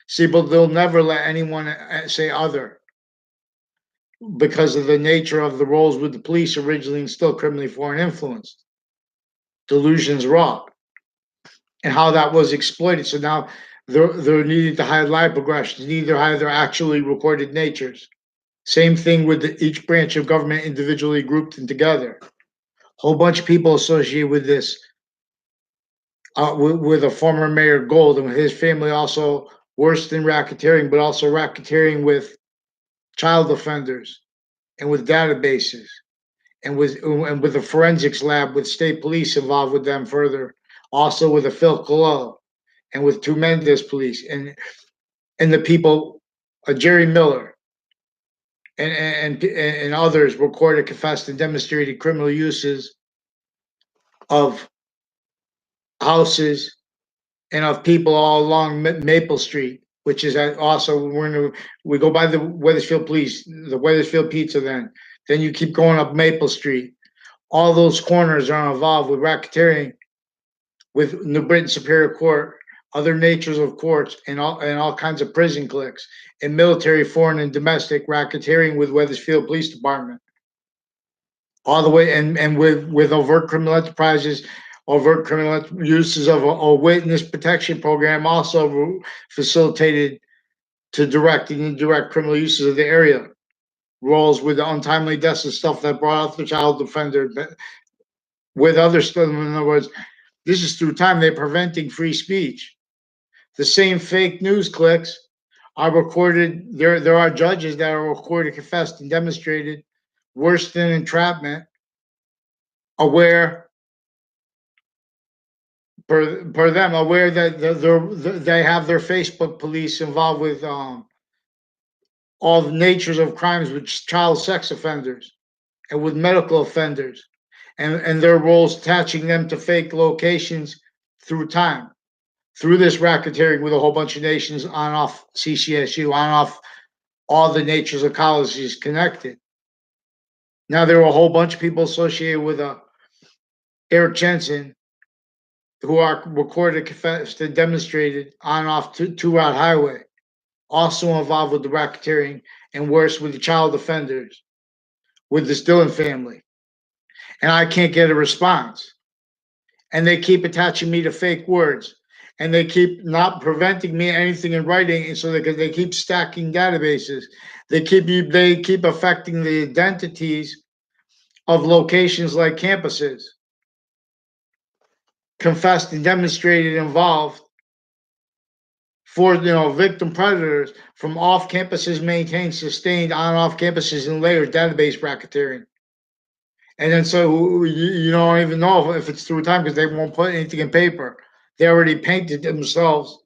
See, but they'll never let anyone say other because of the nature of the roles with the police originally and still criminally foreign influenced. Delusions raw. And how that was exploited. So now they're needing to hide lie progressions, need to hide their actually recorded natures. Same thing with each branch of government individually grouped and together. Whole bunch of people associated with this, with a former Mayor Gold and his family, also worse than racketeering, but also racketeering with child offenders and with databases and with a forensics lab with state police involved with them further, also with a Phil Collo and with tremendous police and the people, Jerry Miller and others recorded, confessed, and demonstrated criminal uses of houses and of people all along Maple Street, which is also we go by the Wethersfield Police, the Wethersfield Pizza. Then you keep going up Maple Street. All those corners are involved with racketeering with New Britain Superior Court other natures of courts, and all kinds of prison cliques, and military, foreign, and domestic racketeering with Wethersfield Police Department, all the way, and with overt criminal enterprises, overt criminal uses of a witness protection program, also facilitated to direct and indirect criminal uses of the area. Roles with the untimely deaths and stuff that brought out the child offender with other stuff. In other words, this is through time they're preventing free speech. The same fake news clicks are recorded. There are judges that are recorded, confessed, and demonstrated worse than entrapment, aware per them, aware that they have their Facebook police involved with all the natures of crimes with child sex offenders and with medical offenders, and their roles attaching them to fake locations through time, through this racketeering with a whole bunch of nations on off CCSU, on off all the natures of colleges connected. Now there were a whole bunch of people associated with Eric Jensen who are recorded, confessed, and demonstrated on off two-route highway, also involved with the racketeering and worse with the child offenders, with this Dillon family. And I can't get a response. And they keep attaching me to fake words. And they keep not preventing me anything in writing, and so they keep stacking databases. They keep affecting the identities of locations like campuses, confessed and demonstrated involved for victim predators from off campuses, maintained, sustained on off campuses and layered database racketeering. And then so you don't even know if it's through time because they won't put anything in paper. They already painted themselves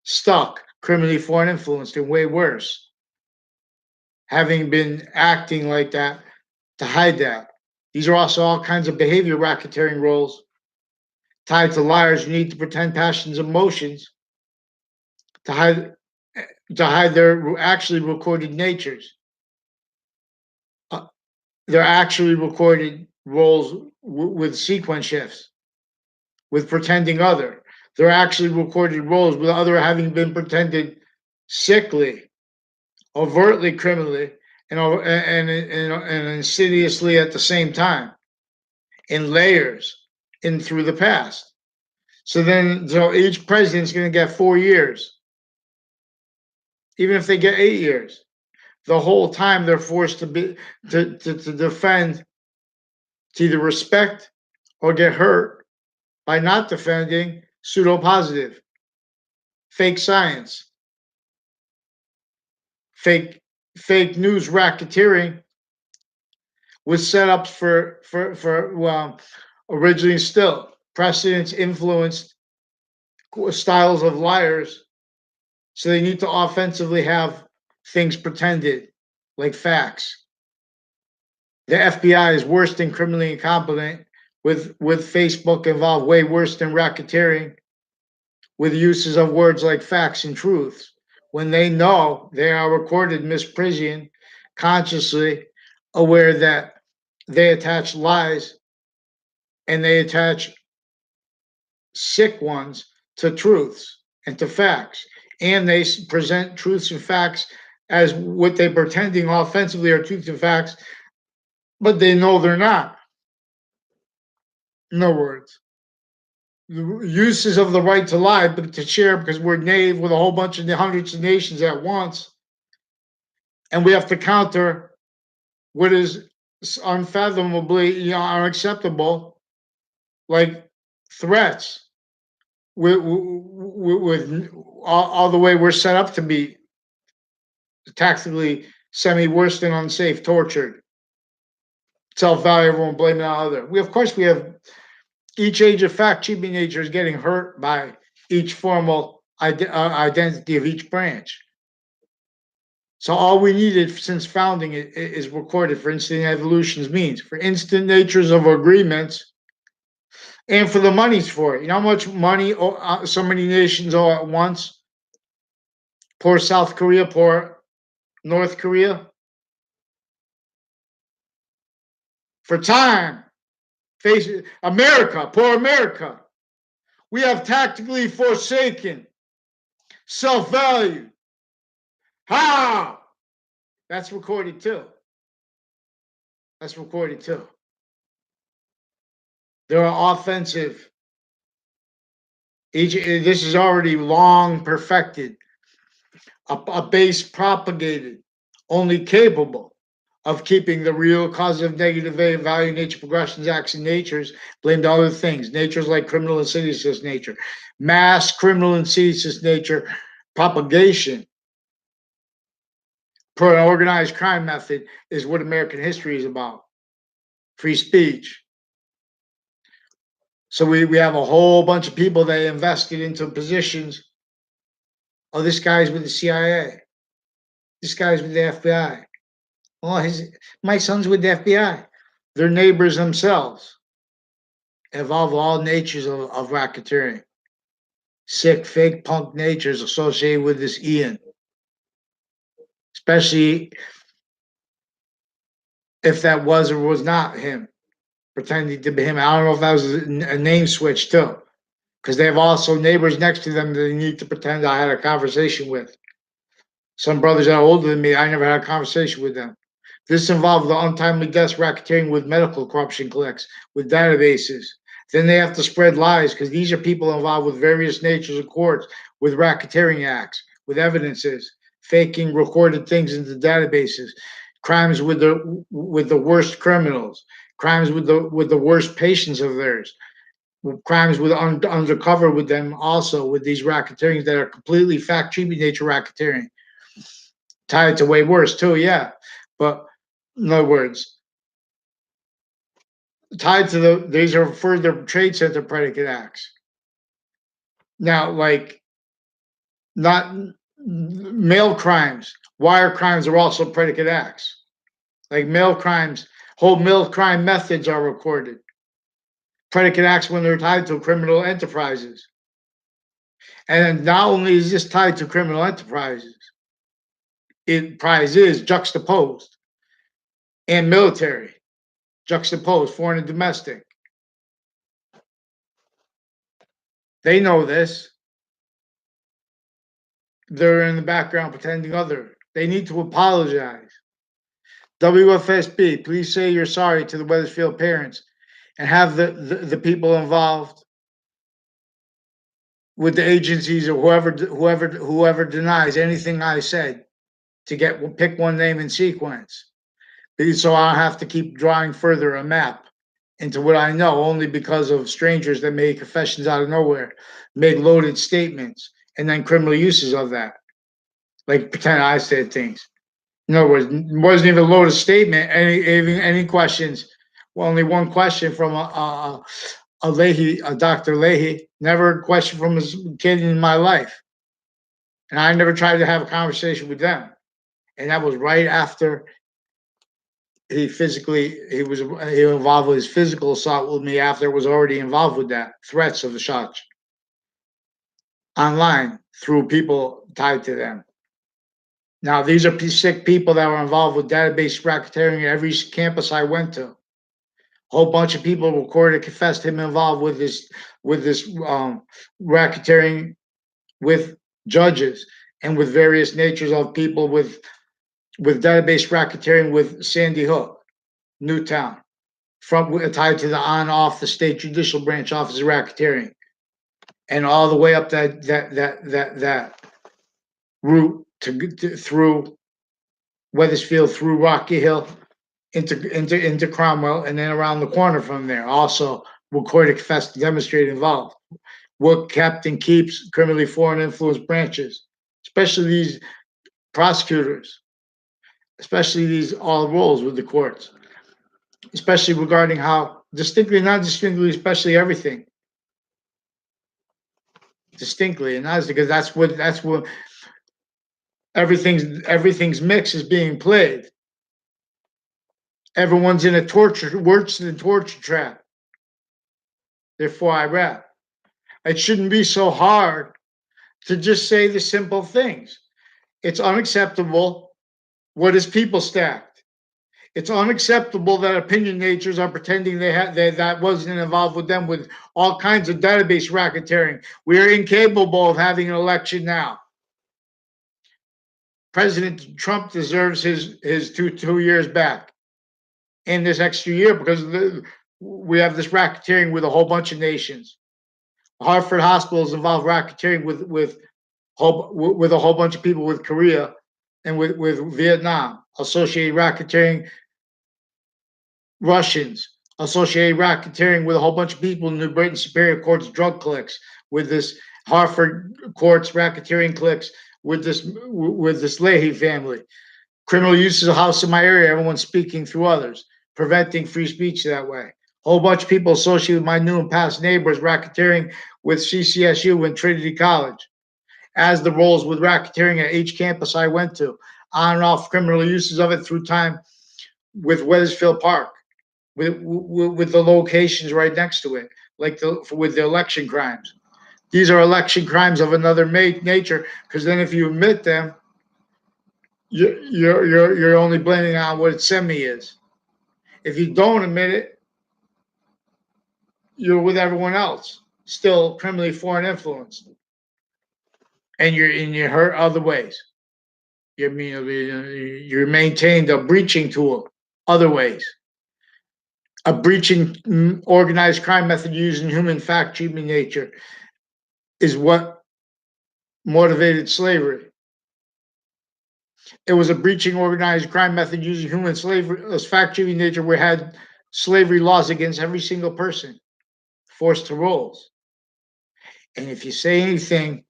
stuck, criminally foreign influenced, and way worse, having been acting like that to hide that. These are also all kinds of behavior racketeering roles tied to liars who need to pretend passions and emotions to hide their actually recorded natures. They're actually recorded roles with sequence shifts, with pretending other. They're actually recorded roles with other having been pretended sickly, overtly criminally, and insidiously at the same time, in layers, in through the past. So each president's going to get 4 years, even if they get 8 years. The whole time they're forced to defend, to either respect or get hurt by not defending pseudo-positive, fake science, fake news racketeering with setups for originally still precedents influenced styles of liars. So they need to offensively have things pretended like facts. The FBI is worse than criminally incompetent, with Facebook involved, way worse than racketeering, with uses of words like facts and truths, when they know they are recorded misprision, consciously aware that they attach lies and they attach sick ones to truths and to facts. And they present truths and facts as what they're pretending offensively are truths and facts, but they know they're not. In other words, the uses of the right to lie, but to share because we're native with a whole bunch of the hundreds of nations at once. And we have to counter what is unfathomably unacceptable, like threats with all the way we're set up to be tactically semi-worse than unsafe, tortured, self-value, everyone blaming on other. We have each age of fact, cheaping nature is getting hurt by each formal identity of each branch. So all we needed since founding it is recorded for instant evolution's means, for instant natures of agreements, and for the monies for it. You know how much money so many nations owe at once? Poor South Korea, poor North Korea. For time, face it, America, poor America. We have tactically forsaken self-value. How? That's recorded too. That's recorded too. There are offensive. This is already long perfected. A base propagated, only capable of keeping the real cause of negative value, nature, progressions, acts, and natures blamed on other things. Natures like criminal insidiousness nature, mass criminal insidiousness nature, propagation per an organized crime method is what American history is about. Free speech. So we have a whole bunch of people that invested into positions. Oh, this guy's with the CIA. This guy's with the FBI. Oh, my son's with the FBI. They're neighbors themselves. Involve all natures of racketeering. Sick, fake, punk natures associated with this Ian. Especially if that was or was not him. Pretending to be him. I don't know if that was a name switch too. Because they have also neighbors next to them that they need to pretend I had a conversation with. Some brothers that are older than me, I never had a conversation with them. This involved the untimely deaths, racketeering with medical corruption clicks, with databases. Then they have to spread lies because these are people involved with various natures of courts, with racketeering acts, with evidences, faking recorded things into databases, crimes with the worst criminals, crimes with the worst patients of theirs, crimes with undercover with them also with these racketeerings that are completely fact treatment nature racketeering. Tied to way worse too, yeah. But in other words, tied to these are further trade center predicate acts. Now, like not mail crimes, wire crimes are also predicate acts. Like mail crimes, whole mail crime methods are recorded. Predicate acts when they're tied to criminal enterprises. And not only is this tied to criminal enterprises, is juxtaposed and military, juxtaposed, foreign and domestic. They know this. They're in the background pretending other. They need to apologize. WFSB, please say you're sorry to the Wethersfield parents and have the people involved with the agencies or whoever denies anything I said to pick one name in sequence. So I don't have to keep drawing further a map into what I know only because of strangers that make confessions out of nowhere, make loaded statements, and then criminal uses of that. Like pretend I said things. In other words, it wasn't even a loaded statement. Any questions? Well, only one question from a Leahy, a Dr. Leahy. Never a question from his kid in my life. And I never tried to have a conversation with them. And that was right after he was involved with his physical assault with me after it was already involved with that. Threats of the shots online through people tied to them. Now, these are sick people that were involved with database racketeering at every campus I went to. A whole bunch of people recorded, confessed him involved with this racketeering with judges and with various natures of people with database racketeering with Sandy Hook, Newtown, tied to the on-off the state judicial branch office of racketeering, and all the way up that route through Wethersfield, through Rocky Hill, into Cromwell, and then around the corner from there. Also, recorded, confessed, demonstrated involved. What kept and keeps criminally foreign influence branches, especially these prosecutors, especially these all roles with the courts, especially regarding how distinctly, not distinctly, especially everything. Distinctly, and that's because that's what everything's mix is being played. Everyone's in a torture trap. Therefore, I rap. It shouldn't be so hard to just say the simple things. It's unacceptable what is people stacked. It's unacceptable that opinion natures are pretending that wasn't involved with them with all kinds of database racketeering. We are incapable of having an election now. President Trump deserves his two years back and this extra year because we have this racketeering with a whole bunch of nations. Hartford hospitals involve racketeering with a whole bunch of people with Korea and with Vietnam, associated racketeering Russians, associated racketeering with a whole bunch of people in New Britain Superior Court's drug cliques, with this Hartford Court's racketeering cliques, with this Leahy family. Criminal uses of house in my area, everyone speaking through others, preventing free speech that way. A whole bunch of people associated with my new and past neighbors racketeering with CCSU and Trinity College, as the roles with racketeering at each campus I went to, on and off criminal uses of it through time with Wethersfield Park, with the locations right next to it, like with the election crimes. These are election crimes of another nature, because then if you admit them, you're only blaming on what semi is. If you don't admit it, you're with everyone else, still criminally foreign influence, and you're hurt other ways. You're maintained a breaching tool other ways. A breaching organized crime method using human fact treatment nature is what motivated slavery. It was a breaching organized crime method using human slavery as fact treating nature, where had slavery laws against every single person, forced to rolls. And if you say anything,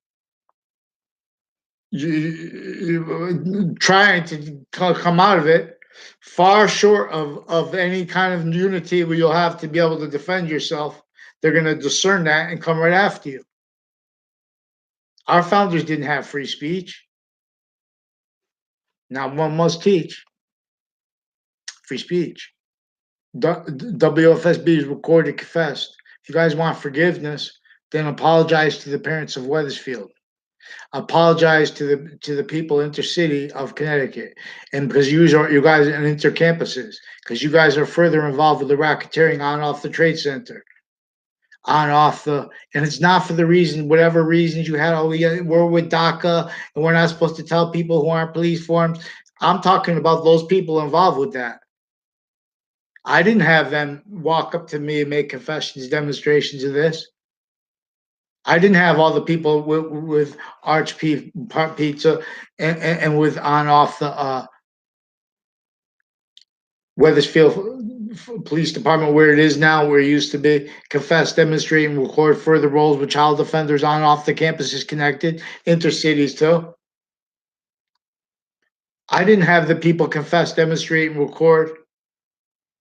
you trying to come out of it, far short of any kind of unity where you'll have to be able to defend yourself, they're going to discern that and come right after you. Our founders didn't have free speech. Now one must teach free speech. WFSB is recorded, confessed. If you guys want forgiveness, then apologize to the parents of Wethersfield. Apologize to the people intercity of Connecticut, and because you guys are intercampuses, because you guys are further involved with the racketeering on and off the trade center, on and off and it's not for the reason, whatever reasons you had. Oh, we're with DACA and we're not supposed to tell people who aren't police forms. I'm talking about those people involved with that. I didn't have them walk up to me and make confessions, demonstrations of this. I didn't have all the people with Arch Pizza and with on off the Wethersfield Police Department, where it is now, where it used to be, confess, demonstrate, and record further roles with child offenders on and off the campuses connected, intercities too. I didn't have the people confess, demonstrate, and record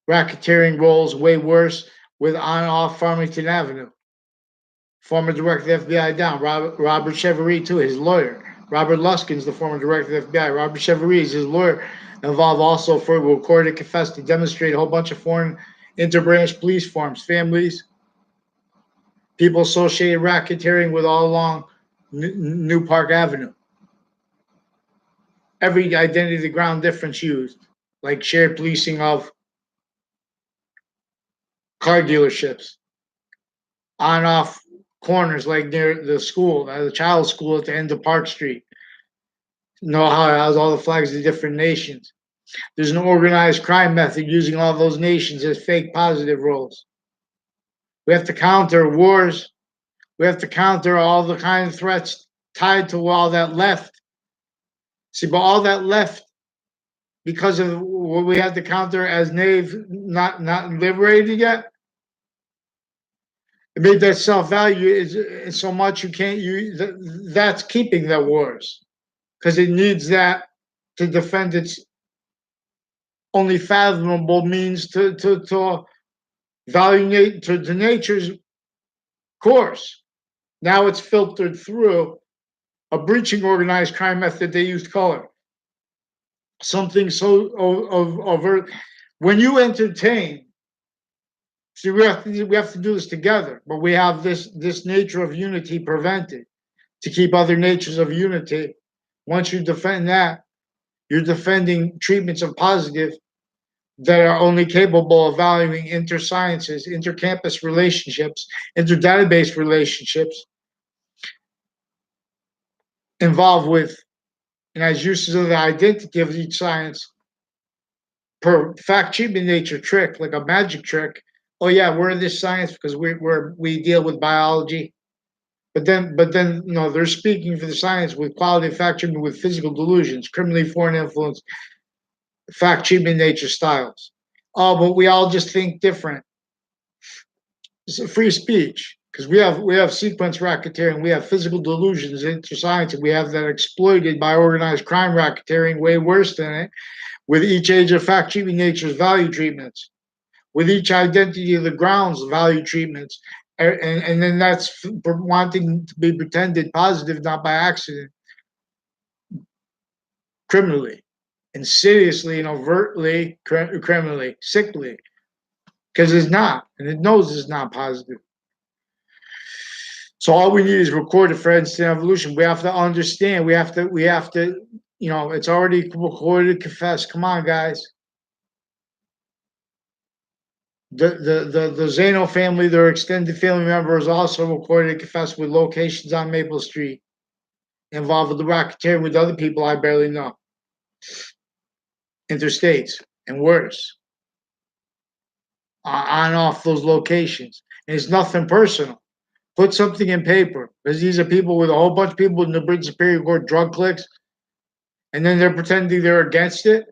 racketeering roles way worse with on and off Farmington Avenue. Former director of the FBI down, Robert Cheverie too, his lawyer. Robert Luskin's the former director of the FBI. Robert Cheverie is his lawyer, involved also for recorded, confessed to demonstrate a whole bunch of foreign interbranch police forms, families, people associated racketeering with all along New Park Avenue. Every identity ground difference used, like shared policing of car dealerships, on off corners like near the school, the child's school at the end of Park Street. Know how it has all the flags of different nations. There's an organized crime method using all those nations as fake positive roles. We have to counter wars. We have to counter all the kind of threats tied to all that left. See, but all that left, because of what we had to counter as Nave not liberated yet, it made that self-value is so much you can't use. That's keeping the wars, because it needs that to defend its only fathomable means to value to nature's course. Now it's filtered through a breaching organized crime method. They used color. Something so overt. When you entertain, see, we have to do this together, but we have this nature of unity prevented to keep other natures of unity. Once you defend that, you're defending treatments of positive that are only capable of valuing intersciences, intercampus relationships, interdatabase relationships involved with and as uses of the identity of each science per fact treatment nature trick, like a magic trick. Oh yeah, we're in this science because we deal with biology. But then, no, they're speaking for the science with quality of fact treatment with physical delusions, criminally foreign influence, fact treatment nature styles. Oh, but we all just think different. It's a free speech because we have sequence racketeering, we have physical delusions into science, and we have that exploited by organized crime racketeering way worse than it. With each age of fact treatment nature's value treatments, with each identity of the grounds value treatments, and then that's wanting to be pretended positive, not by accident, criminally, insidiously and overtly criminally, sickly, because it's not, and it knows it's not positive. So all we need is recorded for instant evolution. We have to understand. We have to. It's already recorded, confessed. Come on, guys. The Zano family, their extended family members, also recorded and confessed with locations on Maple Street, involved with the racketeering with other people I barely know, interstates, and worse, on and off those locations. And it's nothing personal. Put something in paper, because these are people with a whole bunch of people in the British Superior Court drug clicks, and then they're pretending they're against it.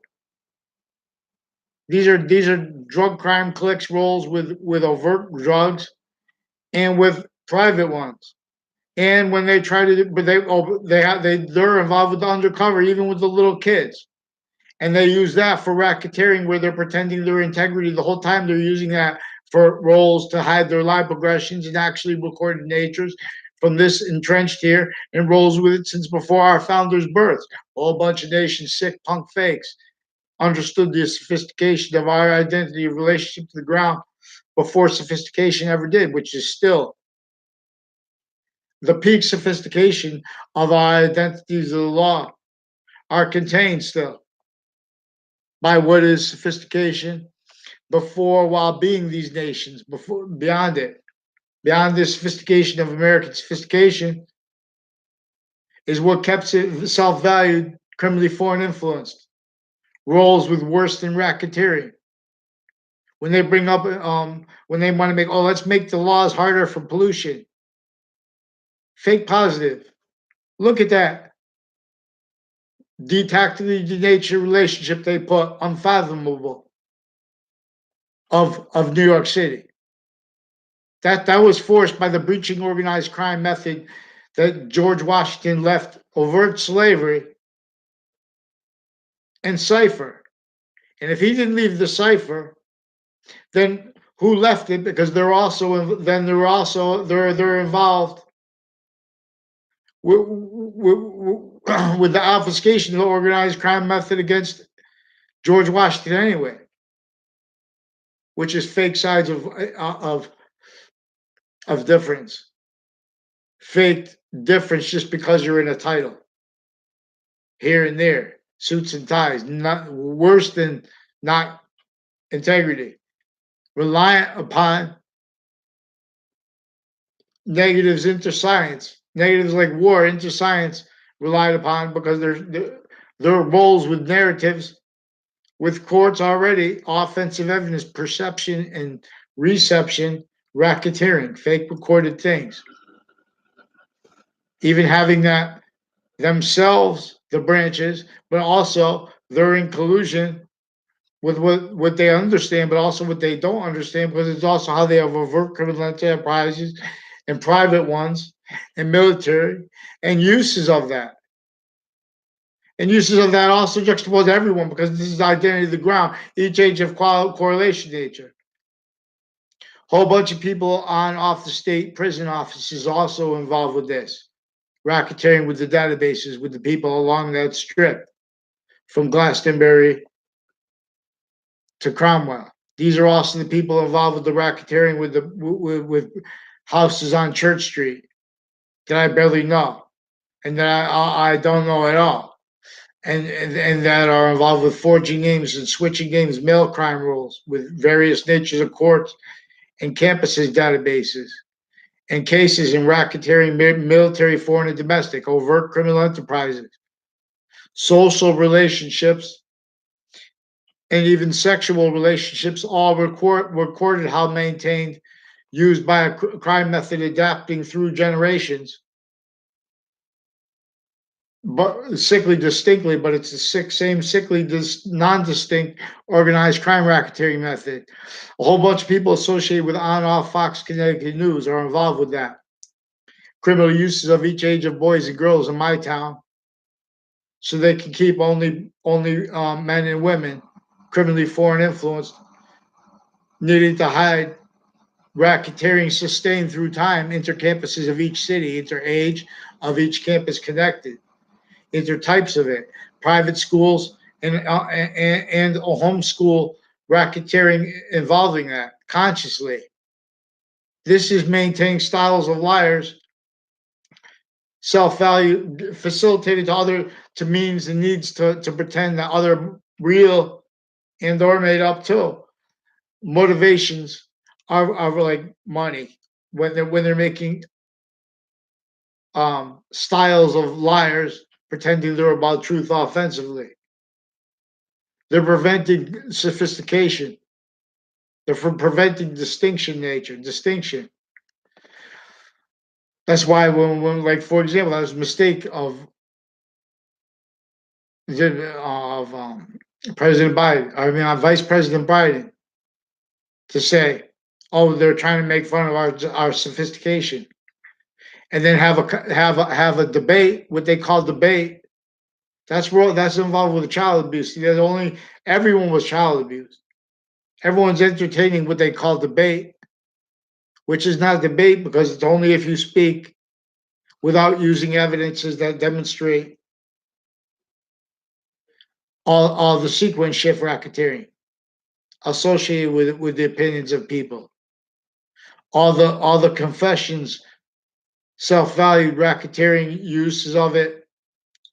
These are drug crime clicks rolls with overt drugs and with private ones. And when they try to, but they're involved with the undercover, even with the little kids, and they use that for racketeering, where they're pretending their integrity the whole time. They're using that for roles to hide their live progressions and actually recorded natures from this entrenched here and rolls with it since before our founders' births. A whole bunch of nation sick punk fakes understood the sophistication of our identity relationship to the ground before sophistication ever did, which is still the peak sophistication of our identities of the law are contained still by what is sophistication before, while being these nations, before, beyond it, beyond the sophistication of American sophistication, is what kept it self-valued, criminally foreign influenced, rolls with worse than racketeering. When they bring up, when they want to make, oh, let's make the laws harder for pollution. Fake positive. Look at that. Detactically nature relationship they put unfathomable of New York City. That was forced by the breaching organized crime method that George Washington left overt slavery and cipher. And if he didn't leave the cipher, then who left it? Because they're involved with the obfuscation of the organized crime method against George Washington anyway, which is fake sides of difference, fake difference just because you're in a title, here and there, suits and ties, not worse than not integrity, reliant upon negatives into science, negatives like war into science, relied upon because they're roles with narratives, with courts already, offensive evidence, perception and reception, racketeering, fake recorded things. Even having that themselves, the branches, but also they're in collusion with what they understand, but also what they don't understand, because it's also how they have overt criminal enterprises and private ones and military and uses of that. And uses of that also juxtapose everyone, because this is identity of the ground, each age of correlation nature. Whole bunch of people on off the state prison offices also involved with this, racketeering with the databases, with the people along that strip from Glastonbury to Cromwell. These are also the people involved with the racketeering with houses on Church Street that I barely know and that I don't know at all. and that are involved with forging names and switching names, mail crime rules with various natures of courts and campuses databases, and cases in racketeering, military, foreign, and domestic, overt criminal enterprises, social relationships, and even sexual relationships, all recorded how maintained, used by a crime method adapting through generations, but sickly distinctly, but it's the same sickly, non-distinct organized crime racketeering method. A whole bunch of people associated with on-off Fox Connecticut News are involved with that. Criminal uses of each age of boys and girls in my town, so they can keep only men and women, criminally foreign influenced, needing to hide racketeering sustained through time, intercampuses of each city, inter-age of each campus connected, inter-types of it, private schools and a homeschool racketeering involving that consciously. This is maintaining styles of liars, self-value facilitated to means and needs to pretend that other real and or made up too. Motivations are like money when they're making styles of liars pretending they're about truth offensively. They're preventing sophistication. They're from preventing distinction. That's why when like for example, that was a mistake of President Biden. I mean, Vice President Biden to say, "Oh, they're trying to make fun of our sophistication," and then have a debate, what they call debate. That's involved with child abuse. There's only everyone was child abused. Everyone's entertaining what they call debate, which is not debate because it's only if you speak without using evidences that demonstrate all the sequence shift racketeering associated with the opinions of people. All the confessions, self-valued racketeering uses of it,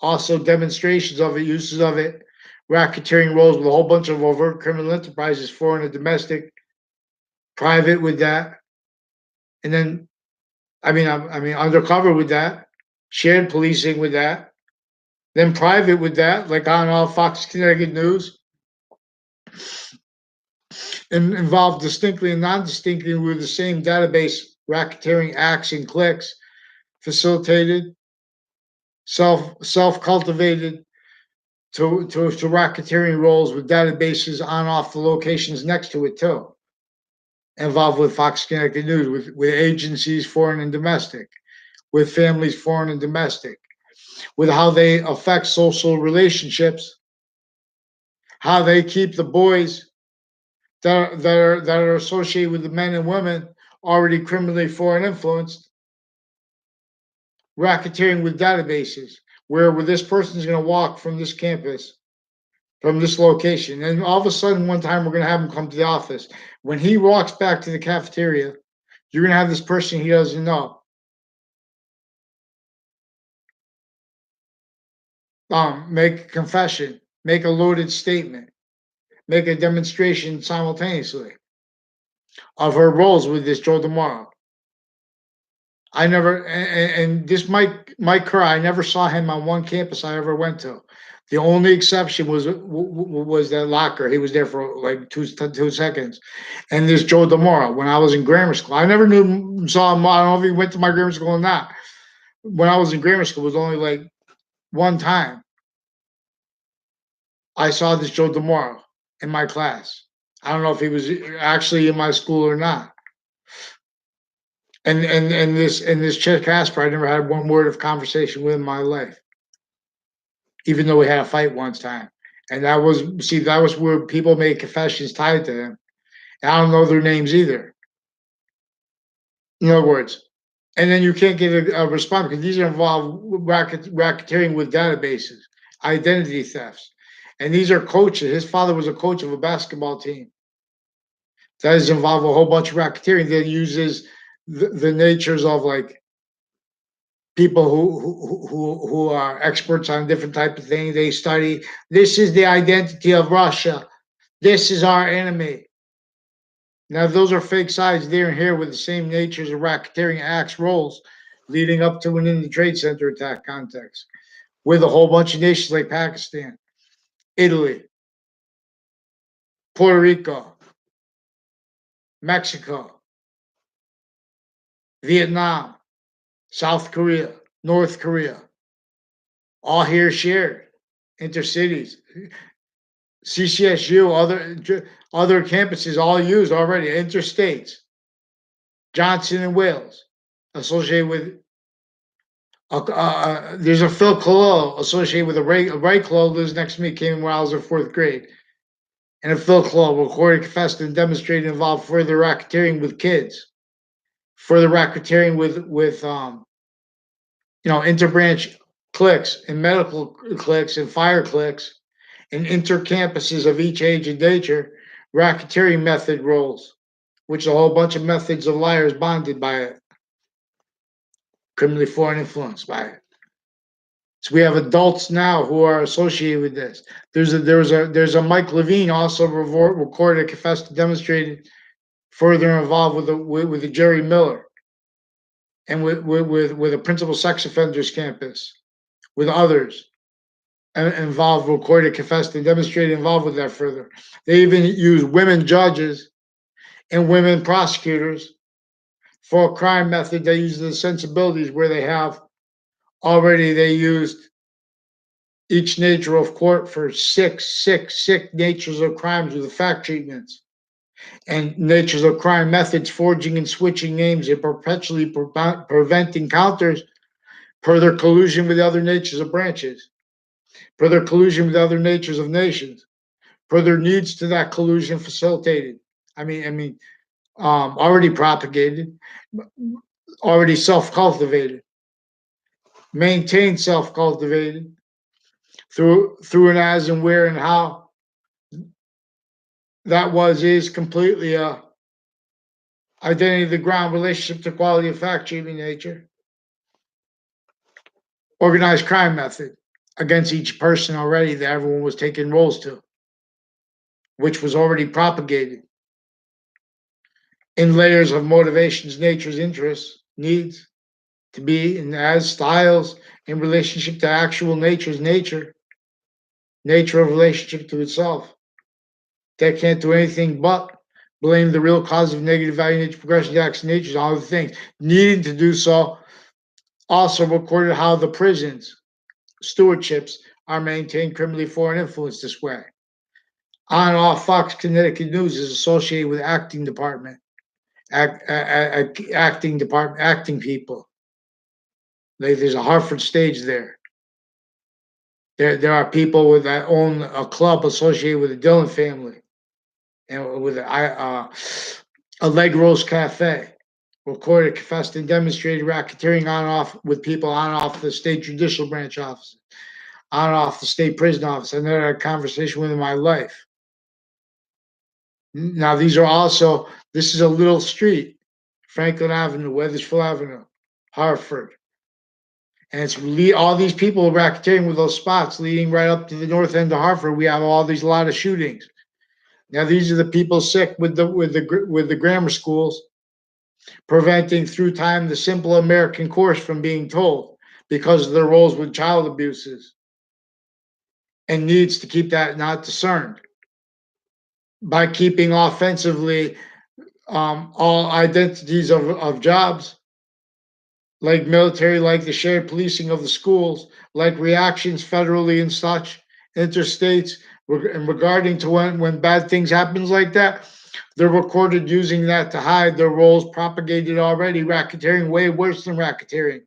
also demonstrations of it, uses of it, racketeering roles with a whole bunch of overt criminal enterprises, foreign and domestic, private with that, and then I mean undercover with that, shared policing with that, then private with that, like on all Fox Connecticut News, and involved distinctly and non-distinctly with the same database racketeering acts and clicks, facilitated, self cultivated to racketeering roles with databases on off the locations next to it too. Involved with Fox Connecticut News, with agencies, foreign and domestic, with families, foreign and domestic, with how they affect social relationships, how they keep the boys that are associated with the men and women already criminally foreign influenced, racketeering with databases, where this person is going to walk from this campus, from this location, and all of a sudden one time we're going to have him come to the office. When he walks back to the cafeteria, you're going to have this person he doesn't know make a confession, make a loaded statement, make a demonstration simultaneously of her roles with this Joe DeMauro. I never, and this Mike Kerr, I never saw him on one campus I ever went to. The only exception was that locker. He was there for like 2 seconds. And this Joe DeMauro, when I was in grammar school, I never saw him. I don't know if he went to my grammar school or not. When I was in grammar school, it was only like one time I saw this Joe DeMauro in my class. I don't know if he was actually in my school or not. And this Chet Casper, I never had one word of conversation with in my life, even though we had a fight one time. And that was where people made confessions tied to him. And I don't know their names either. In other words, and then you can't get a response because these are involved racketeering with databases, identity thefts, and these are coaches. His father was a coach of a basketball team. That is involved with a whole bunch of racketeering that uses the natures of like people who are experts on different type of things. They study. This is the identity of Russia. This is our enemy. Now, those are fake sides there and here with the same natures of racketeering acts roles leading up to and in the Trade Center attack context, with a whole bunch of nations like Pakistan, Italy, Puerto Rico, Mexico, Vietnam, South Korea, North Korea, all here shared, intercities, CCSU, other campuses all used already, interstates, Johnson and Wales, associated with there's a Phil Collo associated with a Ray Collo lives next to me, came when I was in fourth grade. And a Phil Collo recorded, confessed, and demonstrated involved further racketeering with kids, further racketeering with interbranch cliques and medical cliques and fire cliques and intercampuses of each age and nature, racketeering method roles, which is a whole bunch of methods of liars bonded by it, criminally foreign influence by it. So we have adults now who are associated with this. There's a Mike Levine also recorded, confessed, demonstrated further involved with the Jerry Miller and with a principal sex offenders campus, with others involved, recorded, confessed, and demonstrated involved with that further. They even use women judges and women prosecutors for a crime method. They use the sensibilities where they used each nature of court for sick natures of crimes with the fact treatments and natures of crime methods, forging and switching names and perpetually prevent encounters per their collusion with other natures of branches, per their collusion with other natures of nations, per their needs to that collusion facilitated. Already propagated, already self-cultivated, maintained self-cultivated through an as and where and how that is completely a identity of the ground, relationship to quality of fact treatment nature, organized crime method against each person already that everyone was taking roles to, which was already propagated in layers of motivations, natures, interests, needs to be and as styles in relationship to actual nature of relationship to itself. That can't do anything but blame the real cause of negative value nature, progression, acts, natures, all other things. Needing to do so also recorded how the prisons, stewardships are maintained criminally foreign influence this way. On and off Fox Connecticut News is associated with acting department, acting people. There's a Hartford stage there. There are people that own a club associated with the Dillon family and with Allegro's Cafe. Recorded, confessed, and demonstrated racketeering on and off with people on and off the state judicial branch office, on and off the state prison office. I never had a conversation with in my life. Now, this is a little street, Franklin Avenue, Wethersfield Avenue, Hartford. And it's all these people racketeering with those spots leading right up to the north end of Hartford. We have a lot of shootings. Now, these are the people sick with the grammar schools, preventing through time the simple American course from being told because of their roles with child abuses and needs to keep that not discerned by keeping offensively all identities of jobs, like military, like the shared policing of the schools, like reactions federally and such, interstates, and regarding to when bad things happens like that, they're recorded using that to hide their roles propagated already, racketeering, way worse than racketeering.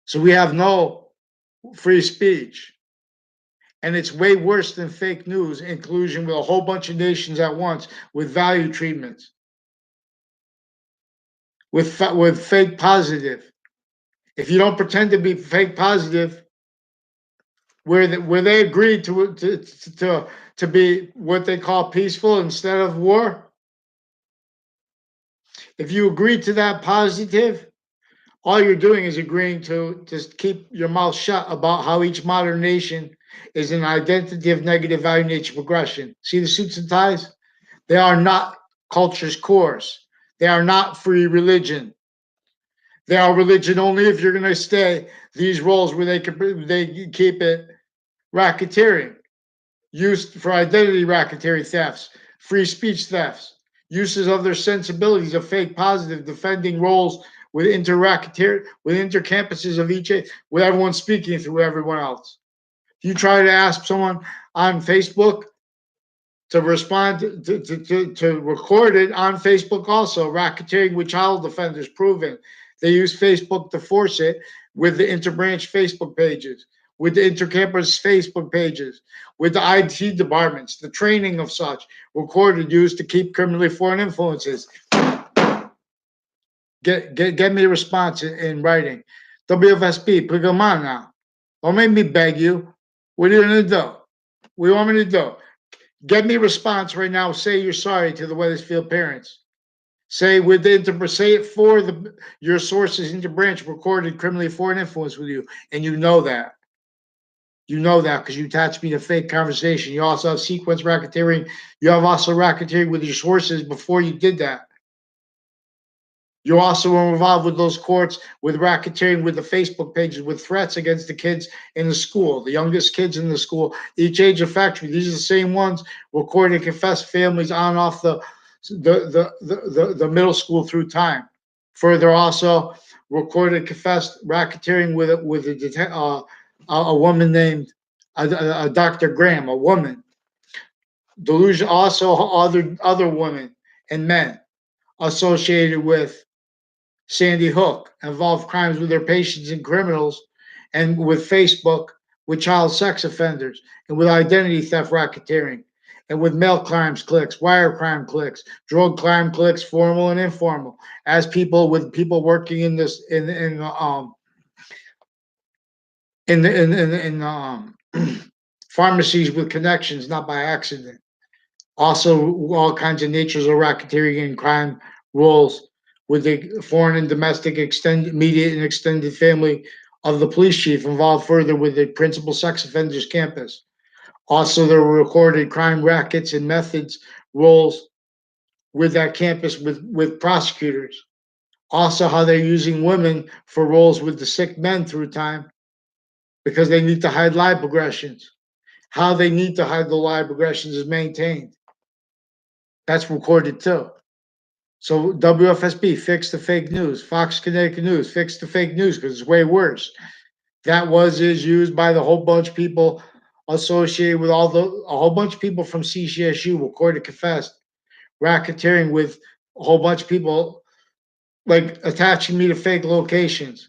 So we have no free speech. And it's way worse than fake news, in collusion with a whole bunch of nations at once, with value treatments, with fake positive. If you don't pretend to be fake positive, where they agreed to be what they call peaceful instead of war, if you agree to that positive, All you're doing is agreeing to just keep your mouth shut about how each modern nation is an identity of negative value nature progression. See the suits and ties? They are not culture's cores. They are not free religion. They are religion only if you're going to stay these roles where they keep it racketeering, used for identity racketeering thefts, free speech thefts, uses of their sensibilities of fake positive, defending roles with with intercampuses of each, with everyone speaking through everyone else. You try to ask someone on Facebook to respond to record it on Facebook also. Racketeering with child offenders proven. They use Facebook to force it with the interbranch Facebook pages, with the intercampus Facebook pages, with the IT departments, the training of such recorded used to keep criminally foreign influences. Get me a response in writing. WFSB, put them on now. Don't make me beg you. What are you gonna do? What do you want me to do? Get me a response right now. Say you're sorry to the Wethersfield parents. Say with the say it for your sources interbranch recorded criminally foreign influence with you, and you know that. You know that because you attached me to fake conversation. You also have sequence racketeering. You have also racketeering with your sources before you did that. You also were involved with those courts with racketeering with the Facebook pages with threats against the kids in the school, the youngest kids in the school, each age of factory. These are the same ones recording and confessed families on and off the middle school through time. Further, also recorded confessed racketeering with a woman named a Dr. Graham, a woman. Delusion also other women and men associated with Sandy Hook, involved crimes with their patients and criminals, and with Facebook, with child sex offenders, and with identity theft racketeering, and with mail crimes clicks, wire crime clicks, drug crime clicks, formal and informal, as people working in this in pharmacies with connections, not by accident. Also, all kinds of natures of racketeering and crime roles with the foreign and domestic extended immediate and extended family of the police chief involved further with the principal sex offenders campus. Also, there were recorded crime rackets and methods roles with that campus with prosecutors. Also, how they're using women for roles with the sick men through time because they need to hide lie progressions. How they need to hide the lie progressions is maintained. That's recorded too. So WFSB, fix the fake news. Fox Connecticut News, fix the fake news because it's way worse. That is used by the whole bunch of people associated with a whole bunch of people from CCSU, recorded, confessed, racketeering with a whole bunch of people like attaching me to fake locations.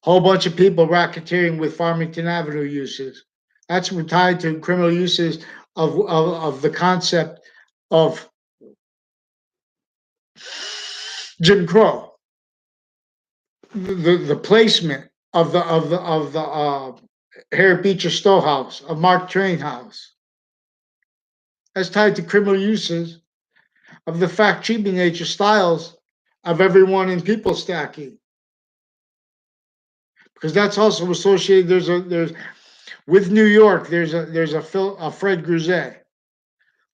Whole bunch of people racketeering with Farmington Avenue uses. That's tied to criminal uses of the concept of Jim Crow. The placement of the Harriet Beecher Stowe house, of Mark Twain house. That's tied to criminal uses of the fact cheaping nature styles of everyone in people stacking. Because that's also associated. There's with New York. There's a Fred Gruzet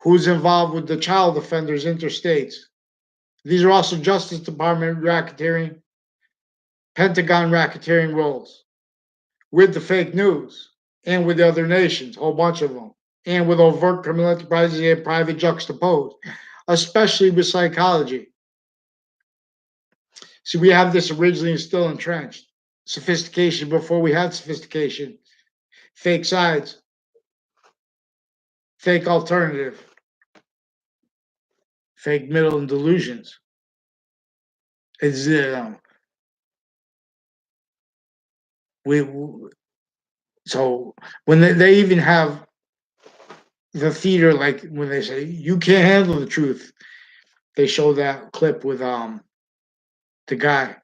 who's involved with the child offenders interstates. These are also Justice Department racketeering, Pentagon racketeering roles with the fake news and with the other nations, a whole bunch of them, and with overt criminal enterprises and private juxtaposed, especially with psychology. See, we have this originally still entrenched. Sophistication before we had sophistication, fake sides, fake alternative, fake middle and delusions. It's we so when they even have the theater, like when they say you can't handle the truth, they show that clip with the guy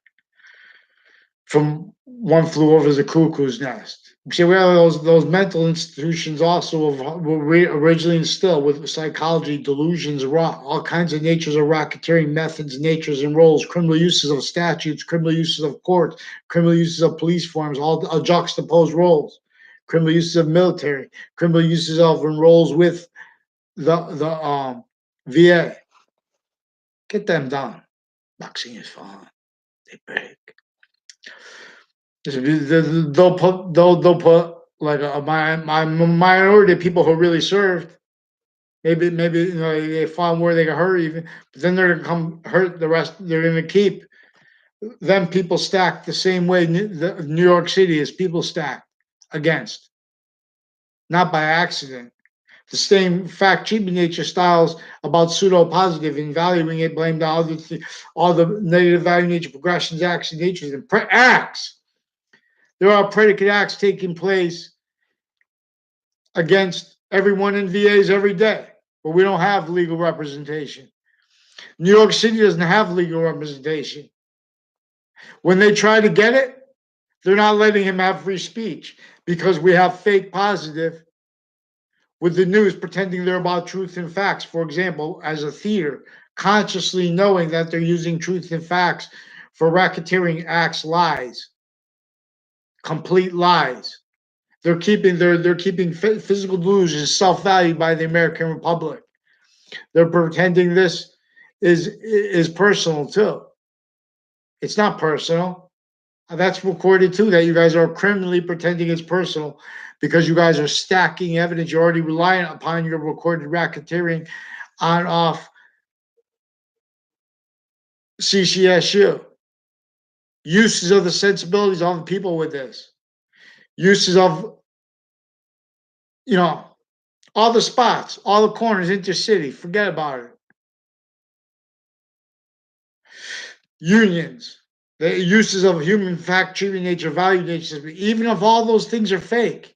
from One Flew Over the Cuckoo's Nest. See, we have those mental institutions also were originally instilled with psychology, delusions, all kinds of natures of racketeering methods, natures and roles, criminal uses of statutes, criminal uses of courts, criminal uses of police forms, all juxtaposed roles, criminal uses of military, criminal uses of and roles with the VA. Get them done. Boxing is fun. They break. They'll put like my minority of people who really served. Maybe you know they found where they got hurt even, but then they're gonna come hurt the rest. They're gonna keep them people stacked the same way New York City is people stacked against, not by accident. The same fact cheaping nature styles about pseudo positive and valuing it blamed all the negative value nature progressions, acts, and natures and acts. There are predicate acts taking place against everyone in VAs every day, but we don't have legal representation. New York City doesn't have legal representation. When they try to get it, they're not letting him have free speech because we have fake positive with the news pretending they're about truth and facts. For example, as a theater, consciously knowing that they're using truth and facts for racketeering acts, lies, complete lies. They're keeping physical delusions self-valued by the American Republic. They're pretending this is personal too. It's not personal. That's recorded too. That you guys are criminally pretending it's personal because you guys are stacking evidence. You're already relying upon your recorded racketeering on off CCSU. Uses of the sensibilities of the people with this. Uses of all the spots, all the corners, intercity. Forget about it. Unions, the uses of human fact, treatment nature, value nature, even if all those things are fake,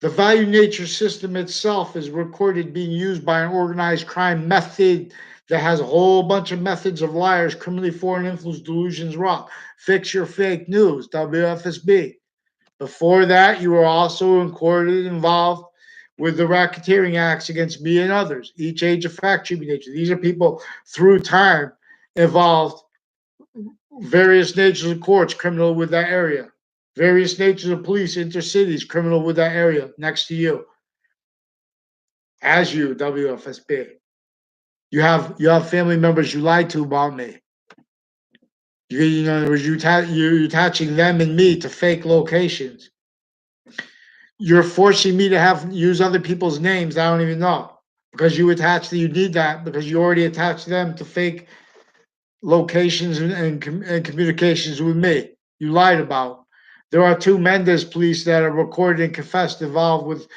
the value nature system itself is recorded being used by an organized crime method that has a whole bunch of methods of liars, criminally foreign influence, delusions, raw. Fix your fake news, WFSB. Before that, you were also involved with the racketeering acts against me and others, each age of fact, treatment nature. These are people through time involved various natures of courts, criminal with that area. Various natures of police, intercities, criminal with that area next to you. As you, WFSB. You have family members you lied to about me. You're attaching them and me to fake locations. You're forcing me to use other people's names I don't even know because you need that because you already attached them to fake locations and communications with me. You lied about. There are 2 Mendez police that are recorded and confessed involved with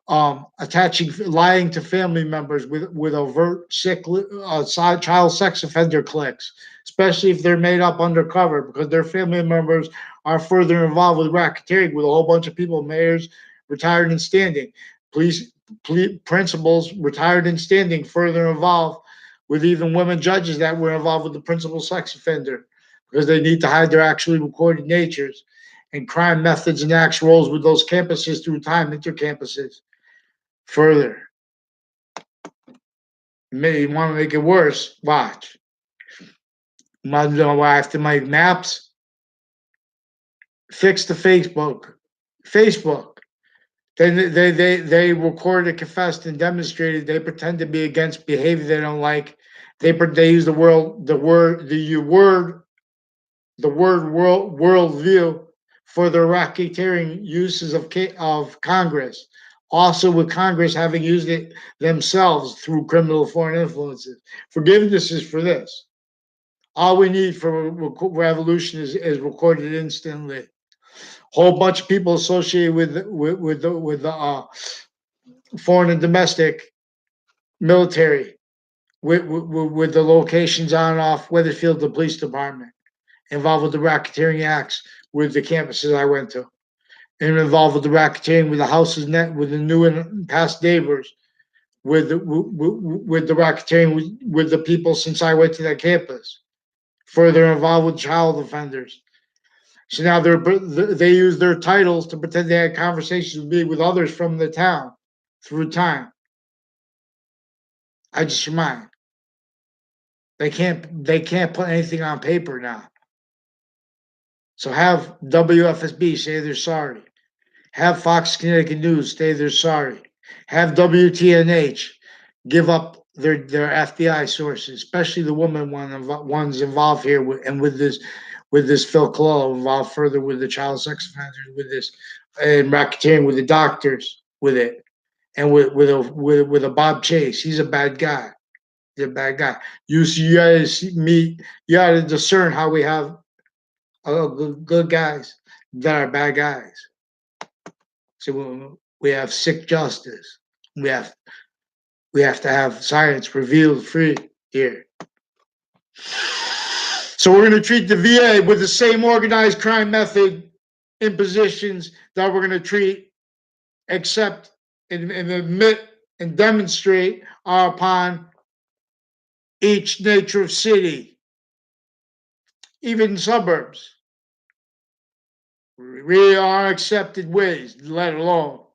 lying to family members with overt child sex offender cliques, especially if they're made up undercover because their family members are further involved with racketeering with a whole bunch of people, mayors, retired and standing, police principals, retired and standing, further involved with even women judges that were involved with the principal sex offender because they need to hide their actually recorded natures and crime methods and acts roles with those campuses through time, intercampuses. Further, you want to make it worse? Watch. I have to make maps. Fix the Facebook. Then they recorded, confessed, and demonstrated they pretend to be against behavior they don't like. They use the word worldview for their racketeering uses of Congress. Also, with Congress having used it themselves through criminal foreign influences. Forgiveness is for this. All we need for revolution is recorded instantly. Whole bunch of people associated with the foreign and domestic military, with the locations on and off Wethersfield, the police department, involved with the racketeering acts with the campuses I went to, and involved with the racketeering with the houses with the new and past neighbors, with the racketeering with the people since I went to that campus. Further involved with child offenders. So now they use their titles to pretend they had conversations with me with others from the town through time. I just remind they can't put anything on paper now. So have WFSB say they're sorry. Have Fox Connecticut News say they're sorry. Have WTNH give up their FBI sources, especially the ones involved here and with this Phil Collo involved further with the child sex offenders, with this and racketeering with the doctors with it, and with a Bob Chase. He's a bad guy. He's a bad guy. You guys meet. You got to discern how we have good guys that are bad guys. So we have sick justice. We have to have science revealed free here. So we're going to treat the VA with the same organized crime method impositions that we're going to treat, except and admit and demonstrate are upon each nature of city, even suburbs. We are accepted ways, let alone